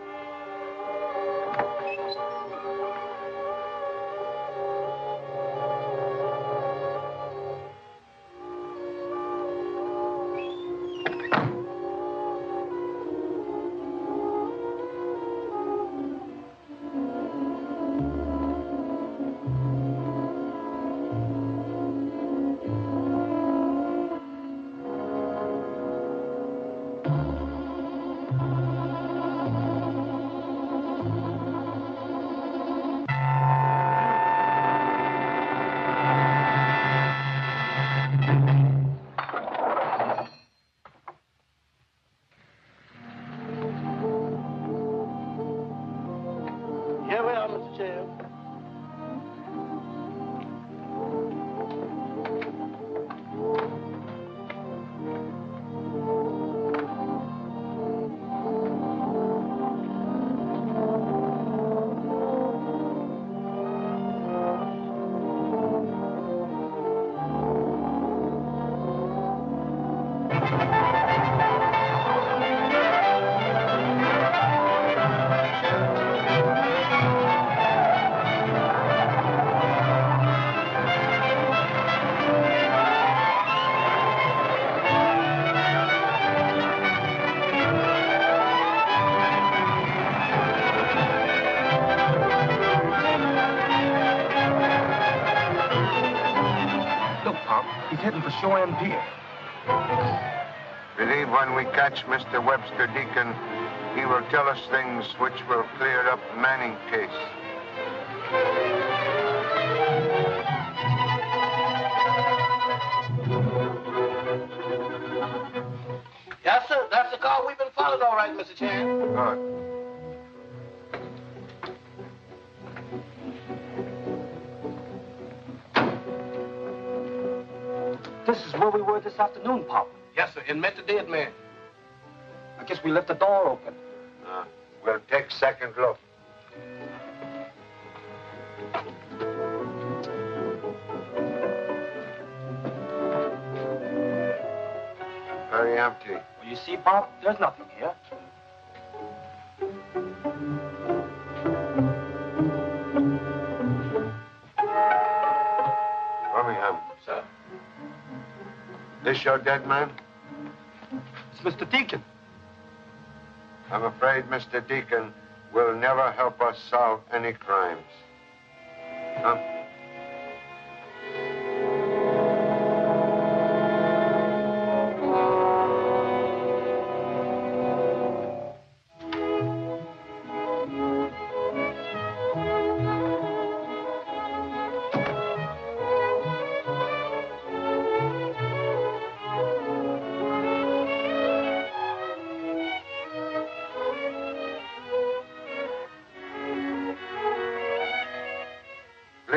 E: Here we are, Mr. Chan.
I: He's heading for Shore End Pier.
C: Believe when we catch Mr. Webster Deacon, he will tell us things which will clear up Manning case.
J: Yes, sir. That's the car we've been following, all right, Mr. Chan.
C: Good.
L: This is where we were this afternoon, Pop.
J: Yes, sir, and met the dead man.
L: I guess we left the door open.
C: We'll take second look. Very empty.
L: Well, you see, Pop, there's nothing here.
C: Birmingham.
J: Sir.
C: This your dead man?
L: It's Mr. Deacon.
C: I'm afraid Mr. Deacon will never help us solve any crimes. Come.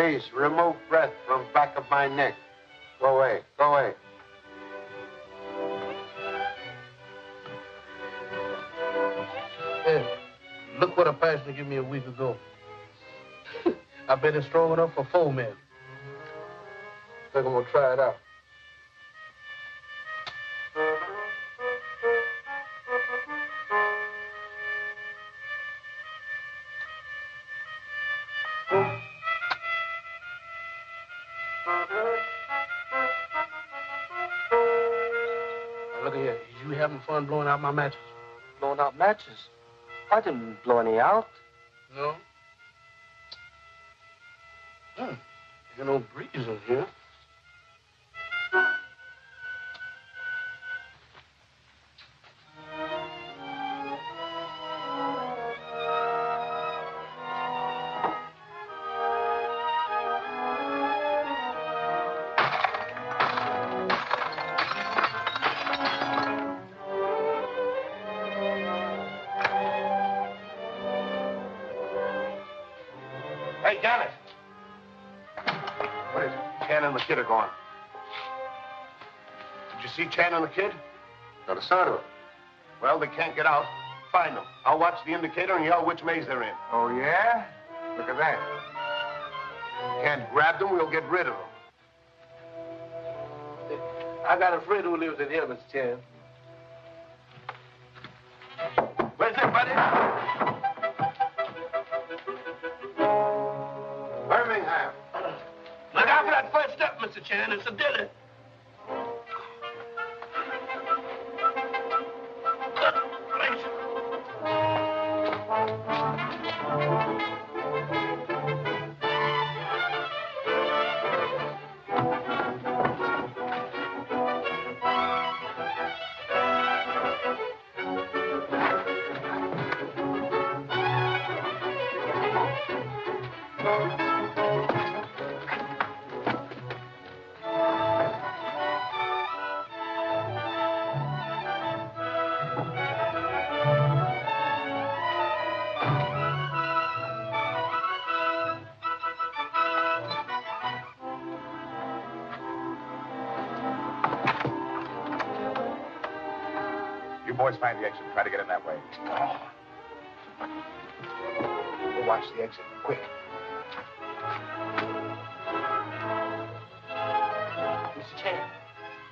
C: Please, remove breath from back of my neck. Go away. Go away.
J: Hey, look what a passenger gave me a week ago. I bet it's strong enough for 4 men. Think I'm gonna try it out. Now, look at here. You having fun blowing out my matches?
L: Blowing out matches? I didn't blow any out.
J: No? There's no breeze in here.
I: Hey, Janet. What is it? Chan and the kid are gone. Did you see Chan and the kid?
C: Not a sign of it.
I: Well, they can't get out. Find them. I'll watch the indicator and yell which maze they're in.
C: Oh, yeah? Look at that.
I: Can't grab them, we'll get rid of them.
J: I got a friend who lives in here, Mr. Chan. Where's it, buddy?
C: Birmingham.
J: Look out for that first step, Mr. Chan. It's a dilly.
H: You boys find the exit. Try to get in that way.
I: We'll watch the exit. Quick.
J: Mr. Chan,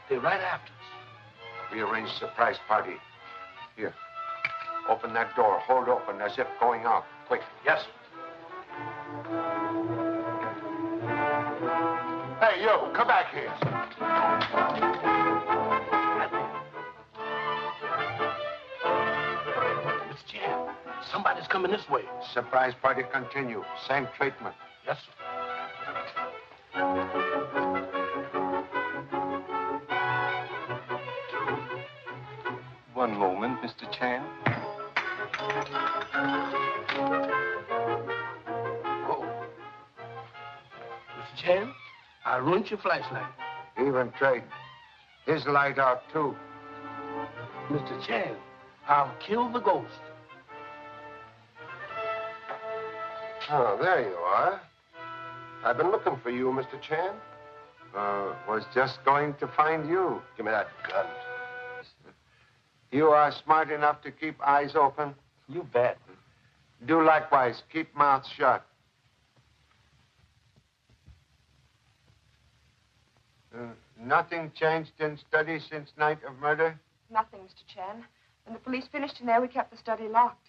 J: they're right after us.
C: We arranged a surprise party. Here. Open that door. Hold open as if going out. Quick.
I: Yes. Hey, you. Come back here.
J: Mr. Chan, somebody's coming this way.
C: Surprise party continue. Same treatment.
J: Yes, sir.
L: One moment, Mr. Chan.
J: Oh. Mr. Chan, I ruined your flashlight.
C: Even trade. His light out, too.
J: Mr. Chan, I'll kill the ghost.
C: Oh, there you are.
I: I've been looking for you, Mr. Chan.
C: Was just going to find you.
I: Give me that gun.
C: You are smart enough to keep eyes open?
L: You bet.
C: Do likewise. Keep mouths shut. Nothing changed in study since night of murder?
A: Nothing, Mr. Chan. When the police finished in there, we kept the study locked.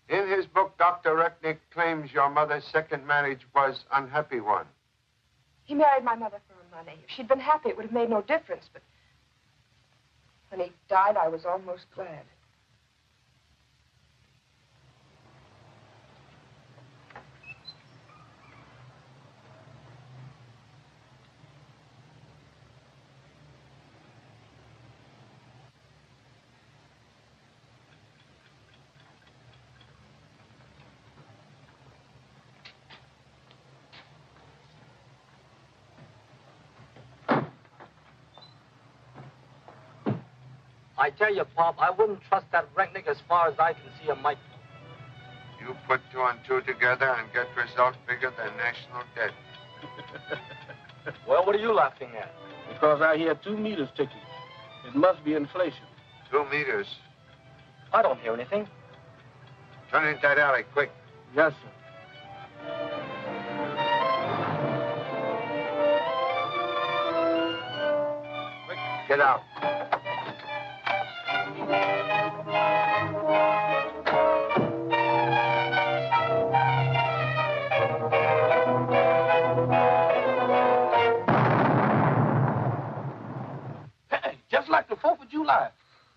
C: In his book, Dr. Recknick claims your mother's second marriage was an unhappy one.
A: He married my mother for her money. If she'd been happy, it would have made no difference, but when he died, I was almost glad.
L: I tell you, Pop, I wouldn't trust that Recknick as far as I can see a mite.
C: You put two and two together and get results bigger than national debt.
L: Well, what are you laughing at?
J: Because I hear 2 meters ticking. It must be inflation.
C: 2 meters.
L: I don't hear anything.
C: Turn into that alley, quick.
J: Yes, sir.
C: Quick, get out.
J: Hey, just like the 4th of July.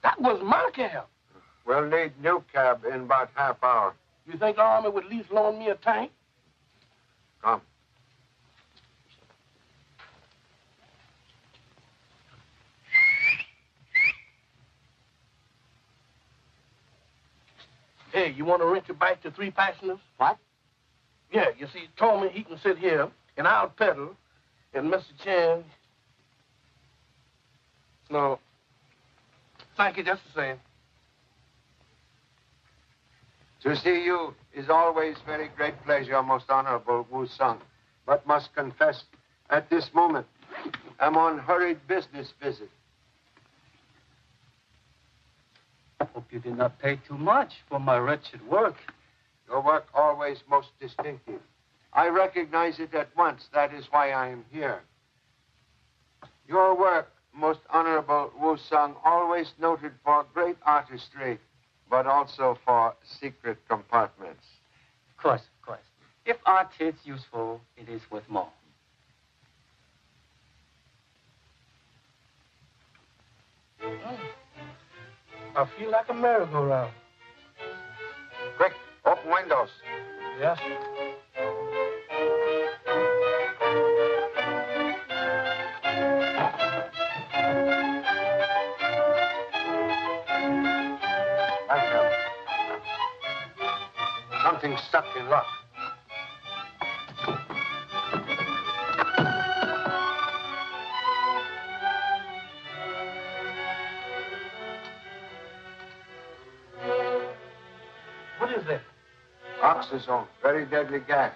J: That was my cab.
C: We'll need new cab in about half hour.
J: You think the Army would at least loan me a tank?
C: Come.
J: Hey, you want to rent your bike to 3 passengers?
B: What?
J: Yeah, you see, he told me he can sit here, and I'll pedal, and Mr. Chan... No. Thank you just the same.
C: To see you is always very great pleasure, most honorable Wu Sung. But must confess, at this moment, I'm on hurried business visit.
D: Hope you did not pay too much for my wretched work.
C: Your work always most distinctive. I recognize it at once. That is why I am here. Your work, most honorable Wu Sung, always noted for great artistry, but also for secret compartments.
D: Of course, of course. If art is useful, it is worth more.
J: I feel like a merry-go-round.
C: Quick, open windows.
J: Yes.
C: Thank you. Something's stuck in luck.
J: What is that?
C: Oxazone, very deadly gas.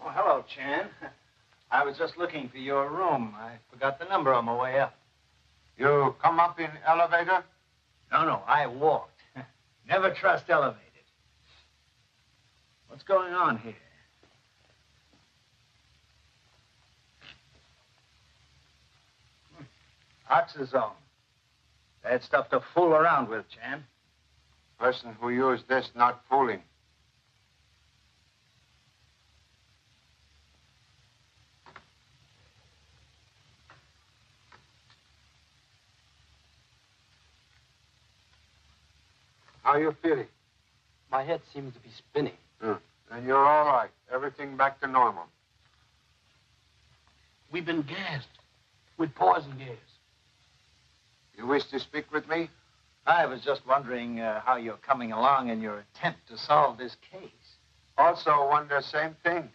G: Oh, hello, Chan. I was just looking for your room. I forgot the number on my way up.
C: You come up in elevator?
G: No, I walked. Never trust elevators. What's going on here? Oxazone. Bad stuff to fool around with, Chan.
C: Person who used this not fooling. How are you feeling?
L: My head seems to be spinning.
C: Then you're all right. Everything back to normal.
J: We've been gassed with poison gas.
C: You wish to speak with me?
G: I was just wondering how you're coming along in your attempt to solve this case.
C: Also wonder same thing.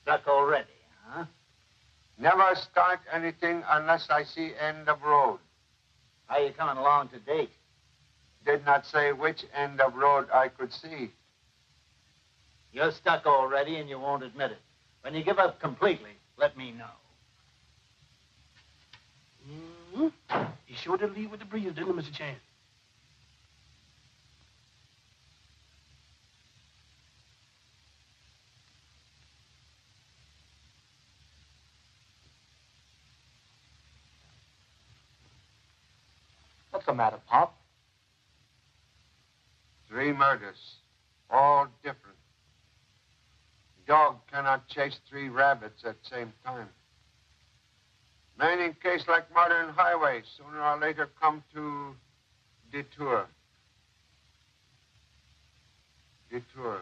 G: Stuck already, huh?
C: Never start anything unless I see end of road.
G: How you coming along to date?
C: Did not say which end of road I could see.
G: You're stuck already and you won't admit it. When you give up completely, let me know.
J: Mm-hmm. You sure did leave with the breeze, didn't you, Mr. Chan?
L: What's the matter, Pop?
C: 3 murders, all different. Dog cannot chase 3 rabbits at the same time. Man in case like modern highways, sooner or later come to detour. Detour.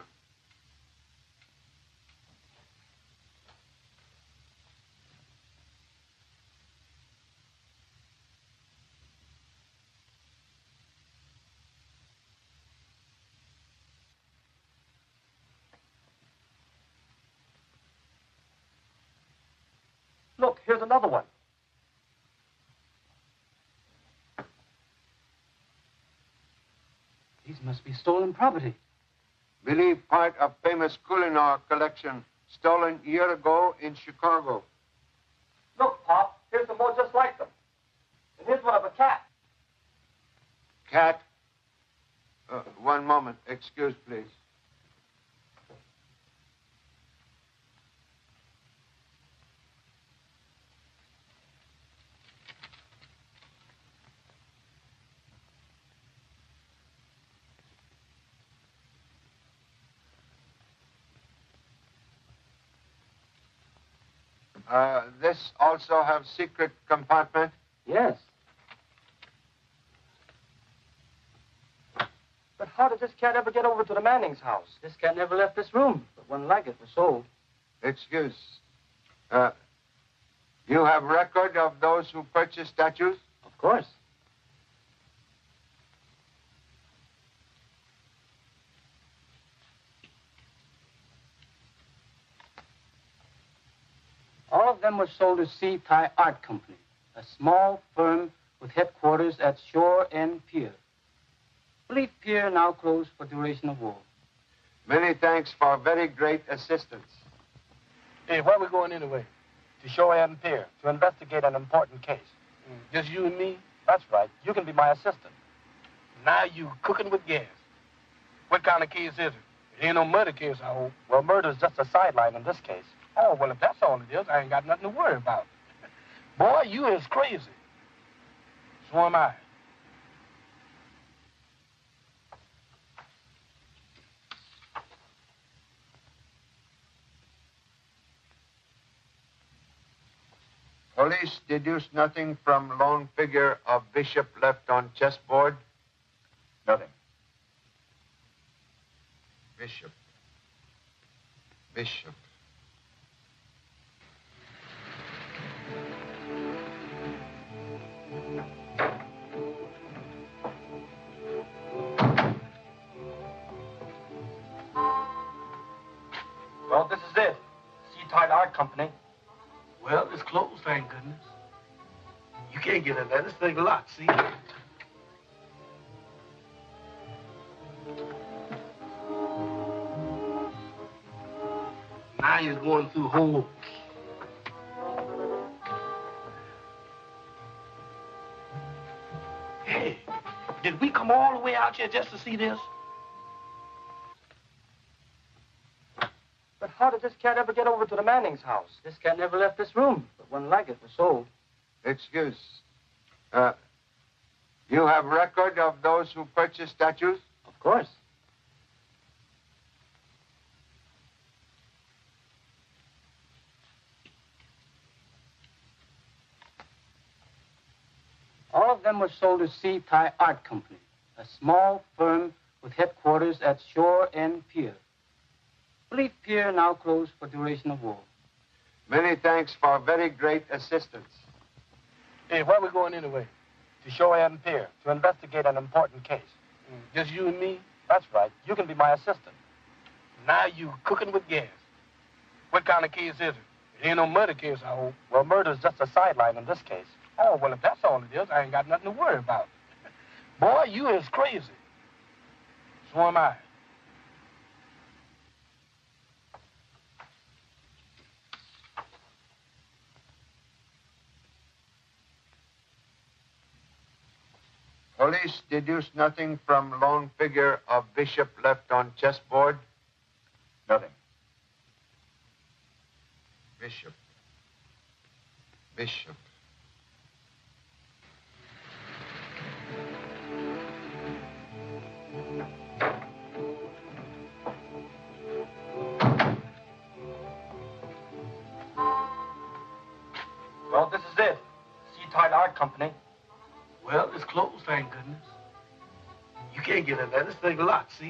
L: another one.
D: These must be stolen property.
C: Believe part of famous Kohinoor collection stolen year ago in Chicago.
L: Look, Pop, here's some more just like them. And here's one of a cat.
C: Cat? One moment. Excuse, please. This also have secret compartment?
L: Yes. But how did this cat ever get over to the Manning's house?
D: This cat never left this room, but one like it was sold.
C: Excuse. You have record of those who purchased statues?
L: Of course.
D: All of them were sold to Sea Thai Art Company, a small firm with headquarters at Shore End Pier. I believe pier now closed for duration of war.
C: Many thanks for very great assistance.
J: Hey, where are we going anyway? To Shore End Pier, to investigate an important case. Just you and me? That's right. You can be my assistant. Now you cooking with gas. What kind of case is it? It ain't no murder case, I hope. Well, murder's just a sideline in this case. Oh, well, if that's all it is, I ain't got nothing to worry about. Boy, you is crazy. So am I.
C: Police deduced nothing from lone figure of bishop left on chessboard?
H: Nothing.
C: Bishop. Bishop.
L: Well, this is it. Sea Thai Art Company.
J: Well, it's closed, thank goodness. You can't get in there. This thing locked, see? Now he's going through holes. Hey, did we come all the way out here just to see this?
L: But how did this cat ever get over to the Manning's house?
D: This cat never left this room, but one like it was sold.
C: Excuse. You have record of those who purchased statues?
L: Of course.
D: All of them were sold to Sea Thai Art Company, a small firm with headquarters at Shore End Pier. I believe pier now closed for duration of war.
C: Many thanks for very great assistance.
J: Hey, where are we going anyway? To Shore End Pier, to investigate an important case. Just you and me? That's right. You can be my assistant. Now you cooking with gas. What kind of case is it? It ain't no murder case, I hope. Well, murder's just a sideline in this case. Oh, well, if that's all it is, I ain't got nothing to worry about. Boy, you is crazy. So am I.
C: Police deduced nothing from lone figure of bishop left on chessboard?
H: Nothing.
C: Bishop. Bishop.
L: Well, this is it. Sea Thai Art Company.
J: Well, it's closed, thank goodness. You can't get in there. This thing locked, see?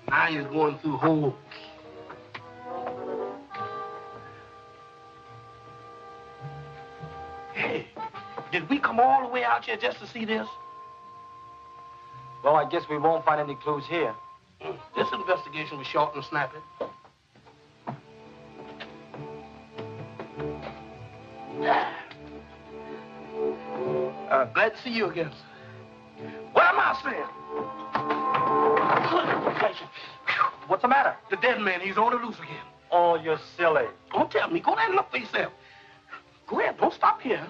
J: Now he's going through holes. Hey, did we come all the way out here just to see this?
L: Well, I guess we won't find any clues here.
J: This investigation was short and snappy. Glad to see you again, sir. What am I saying? What's the matter? The dead man, he's on the loose again.
L: Oh, you're silly.
J: Don't tell me. Go ahead and look for yourself. Go ahead. Don't stop here.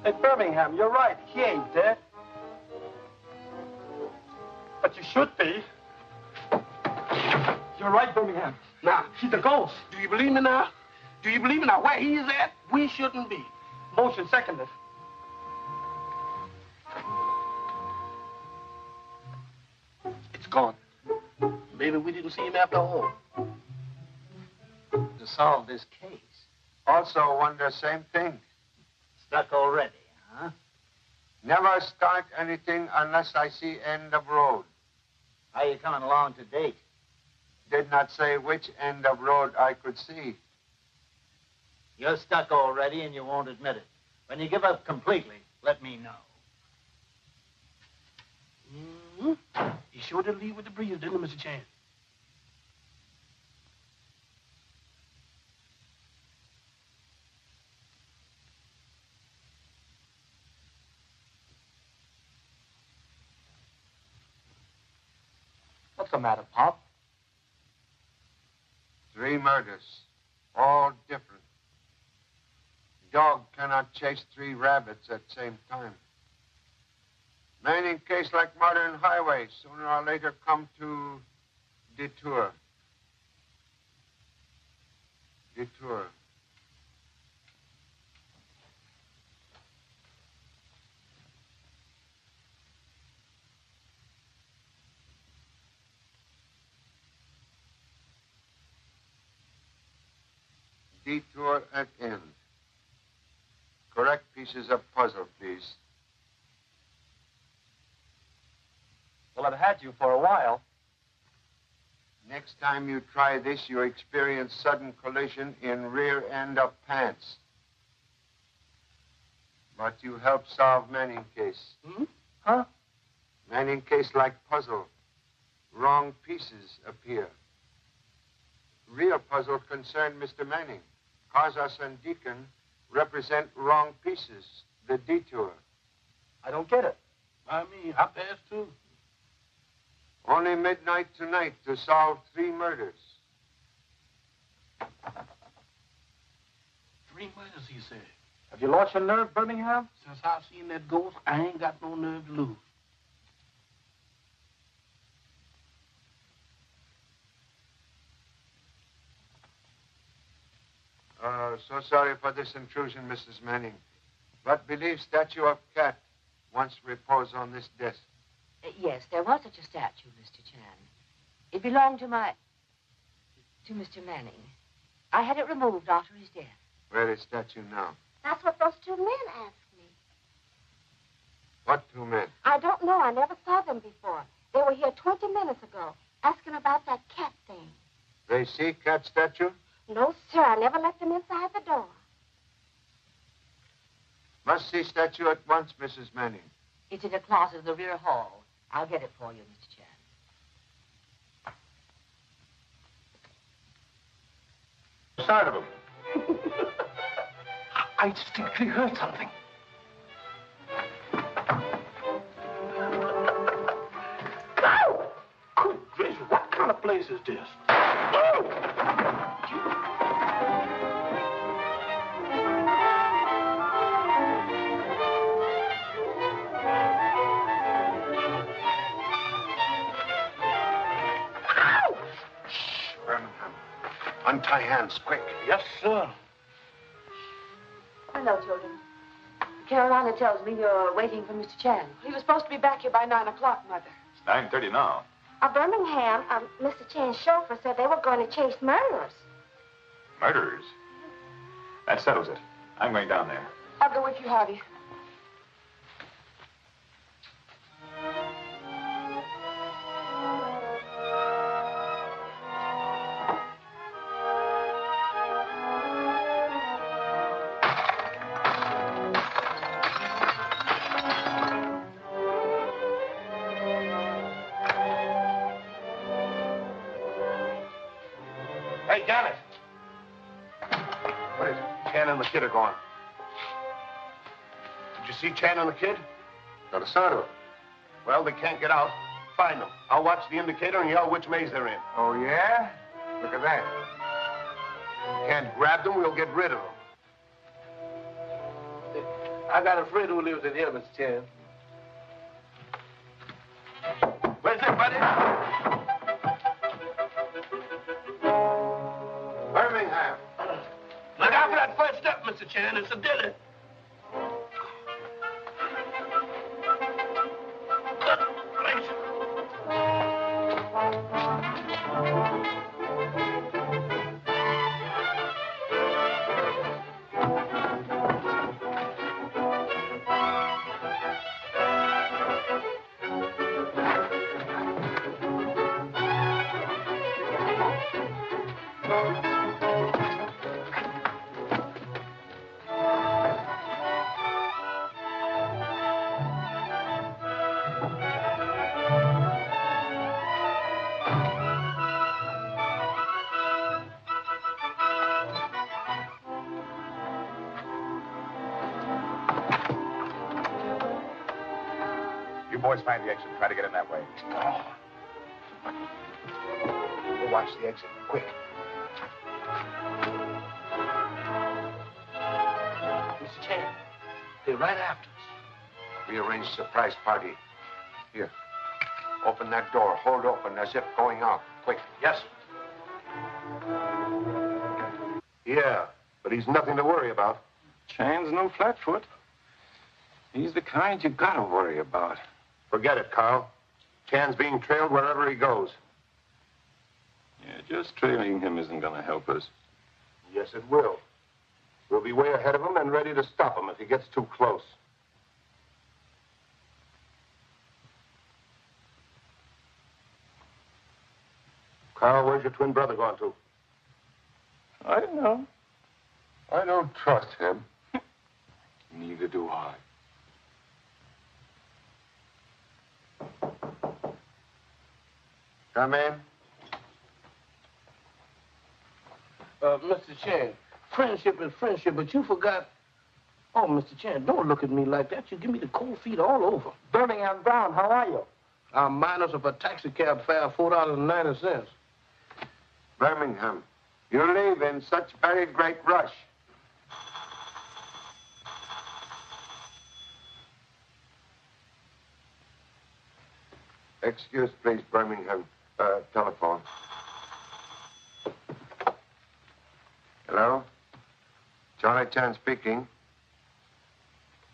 L: Hey, Birmingham, you're right. He ain't dead. But you should be. You're right, Birmingham.
J: Now, he's a ghost. Do you believe me now? Do you believe me now? Where he is at, we shouldn't be.
L: Motion seconded.
J: It's gone. Maybe we didn't see him after all.
G: To solve this case.
C: Also wonder same thing.
G: Stuck already, huh?
C: Never start anything unless I see end of road.
G: How you coming along to date?
C: Did not say which end of road I could see.
G: You're stuck already and you won't admit it. When you give up completely, let me know.
J: Mm-hmm. He sure did leave with the breeze, didn't he, Mr. Chan?
L: What's the matter, Pop?
C: 3 murders, all different. Dog cannot chase 3 rabbits at the same time. Manning case like modern highways, sooner or later come to detour. Detour. Detour at end. Correct pieces of puzzle, please.
L: Well, I've had you for a while.
C: Next time you try this, you experience sudden collision in rear end of pants. But you help solve Manning case.
J: Hmm?
L: Huh?
C: Manning case like puzzle. Wrong pieces appear. Real puzzle concerned Mr. Manning. Casas and Deacon represent wrong pieces, the detour.
L: I don't get it.
J: I mean, I passed too.
C: Only midnight tonight to solve 3 murders.
J: 3 murders, he said.
L: Have you lost your nerve, Birmingham?
J: Since I've seen that ghost, I ain't got no nerve to lose.
C: So sorry for this intrusion, Mrs. Manning. But believe statue of cat once repose on this desk.
B: Yes, there was such a statue, Mr. Chan. It belonged to Mr. Manning. I had it removed after his death.
C: Where is statue now?
K: That's what those 2 men asked me.
C: What 2 men?
K: I don't know. I never saw them before. They were here 20 minutes ago, asking about that cat thing.
C: They see cat statue?
K: No, sir. I never let them inside the door.
C: Must see statue at once, Mrs. Manning.
B: It's in a closet in the rear hall. I'll get it for you, Mr. Chan.
H: Side of him.
J: I distinctly heard something. Oh! Good gracious, what kind of place is this?
C: Untie hands, quick.
J: Yes, sir.
B: Hello, children. Carolina tells me you're waiting for Mr. Chan.
A: He was supposed to be back here by 9 o'clock, Mother.
H: It's 9:30 now.
K: Birmingham, Mr. Chan's chauffeur said they were going to chase murderers.
H: Murderers? That settles it. I'm going down there.
A: I'll go with you, Harvey.
E: Hey, Janet.
I: What is it? Chan and the kid are gone. Did you see Chan and the kid?
C: Not a sign of it.
I: Well, they can't get out. Find them. I'll watch the indicator and yell which maze they're in.
C: Oh, yeah? Look at that.
I: Can't grab them, we'll get rid of them.
J: I got a friend who lives in here, Mr. Chan. Where's it, buddy?
C: Birmingham.
J: Look out for that first step, Mr. Chan. It's a dilly.
H: You boys find the exit. Try to get in that way.
I: We'll watch the exit. Quick.
J: Mr. Chan, they're right after us.
C: We arranged a surprise party. Here. Open that door. Hold open as if going out. Quick.
E: Yes.
I: Yeah, but he's nothing to worry about.
F: Chan's no flatfoot. He's the kind you gotta worry about.
I: Forget it, Carl. Chan's being trailed wherever he goes.
F: Yeah, just trailing him isn't gonna help us.
I: Yes, it will. We'll be way ahead of him and ready to stop him if he gets too close. Carl, where's your twin brother gone to?
F: I don't know.
I: I don't trust him.
F: Neither do I.
C: Come in.
J: Mr. Chan, friendship is friendship, but you forgot. Oh, Mr. Chan, don't look at me like that. You give me the cold feet all over.
L: Birmingham Brown, how are you?
J: Our minus of a taxi cab fare, $4.90.
C: Birmingham. You leave in such very great rush. Excuse, please, Birmingham. Telephone. Hello? Charlie Chan speaking.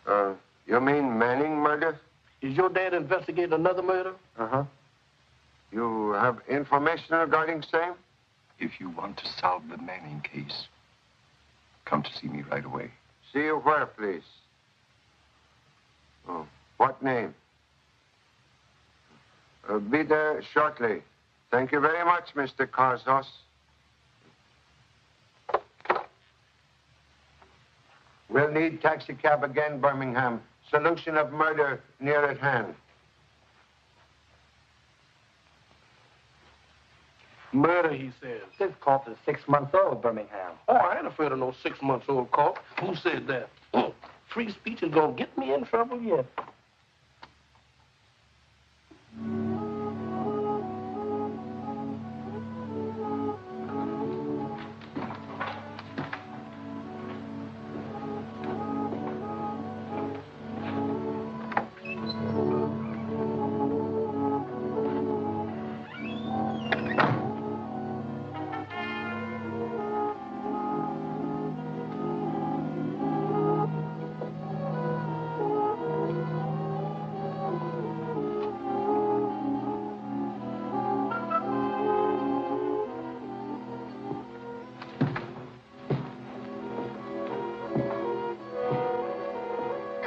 C: You mean Manning murder?
J: Is your dad investigating another murder?
C: Uh-huh. You have information regarding same?
M: If you want to solve the Manning case, come to see me right away.
C: See you where, please? Oh, what name? Be there shortly. Thank you very much, Mr. Karzos. We'll need taxi cab again, Birmingham. Solution of murder near at hand.
J: Murder, he says.
L: This corpse is 6 months old, Birmingham.
J: Oh, I ain't afraid of no 6-month-old cop. Who said that? Free speech is gonna get me in trouble yet.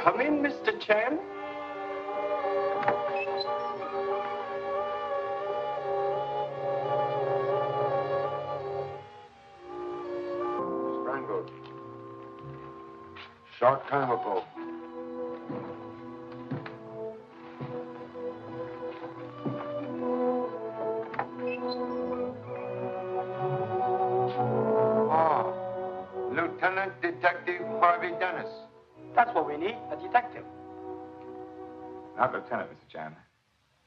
F: Come in, Mr. Chan.
C: Strangled. Short time ago. Detective Harvey Dennis.
J: That's what we need, a detective.
H: Not Lieutenant, Mr. Chan.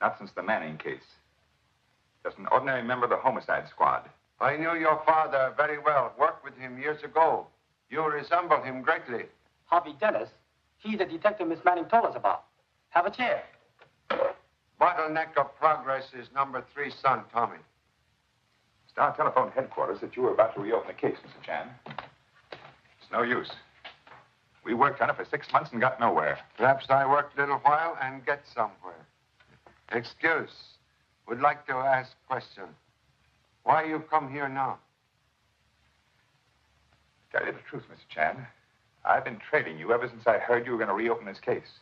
H: Not since the Manning case. Just an ordinary member of the homicide squad.
C: I knew your father very well. Worked with him years ago. You resemble him greatly.
J: Harvey Dennis? He's the detective Miss Manning told us about. Have a chair.
C: Bottleneck of progress is number 3 son, Tommy.
H: Star telephoned headquarters that you were about to reopen the case, Mr. Chan. It's no use. We worked on it for 6 months and got nowhere.
C: Perhaps I work a little while and get somewhere. Excuse. Would like to ask question. Why you come here now?
H: To tell you the truth, Mr. Chan, I've been trailing you ever since I heard you were going to reopen this case.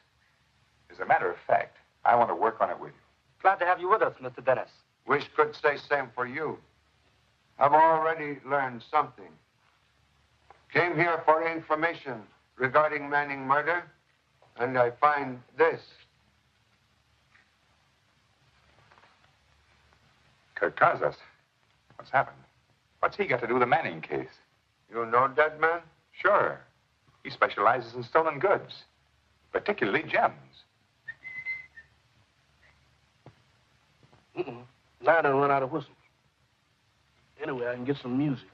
H: As a matter of fact, I want to work on it with you.
J: Glad to have you with us, Mr. Dennis.
C: Wish could say same for you. I've already learned something. Came here for information regarding Manning murder, and I find this.
H: Kirkazas? What's happened? What's he got to do with the Manning case?
C: You know that man?
H: Sure. He specializes in stolen goods, particularly gems.
J: Now I done run out of whistles. Anyway, I can get some music.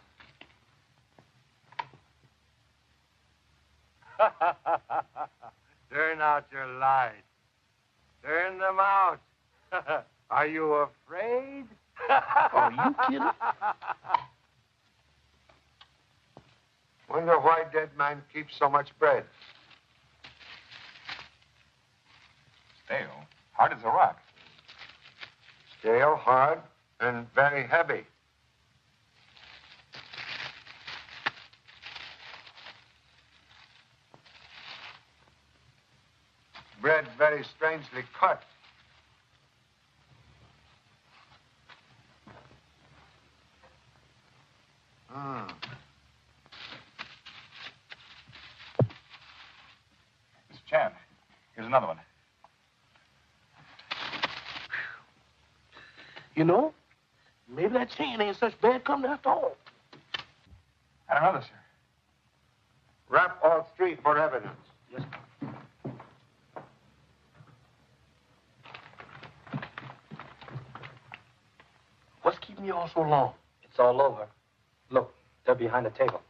C: Turn out your lights. Turn them out. Are you afraid?
J: Are you kidding?
C: Wonder why dead man keeps so much bread.
H: Stale. Hard as a rock.
C: Stale, hard, and very heavy. Bread very strangely cut.
H: Mr. Chan, here's another one.
J: You know, maybe that chain ain't such bad company after all.
H: And another, sir.
C: Wrap all 3 for evidence.
J: Yes, sir. What's keeping you all so long? It's all over. Look, they're behind the table.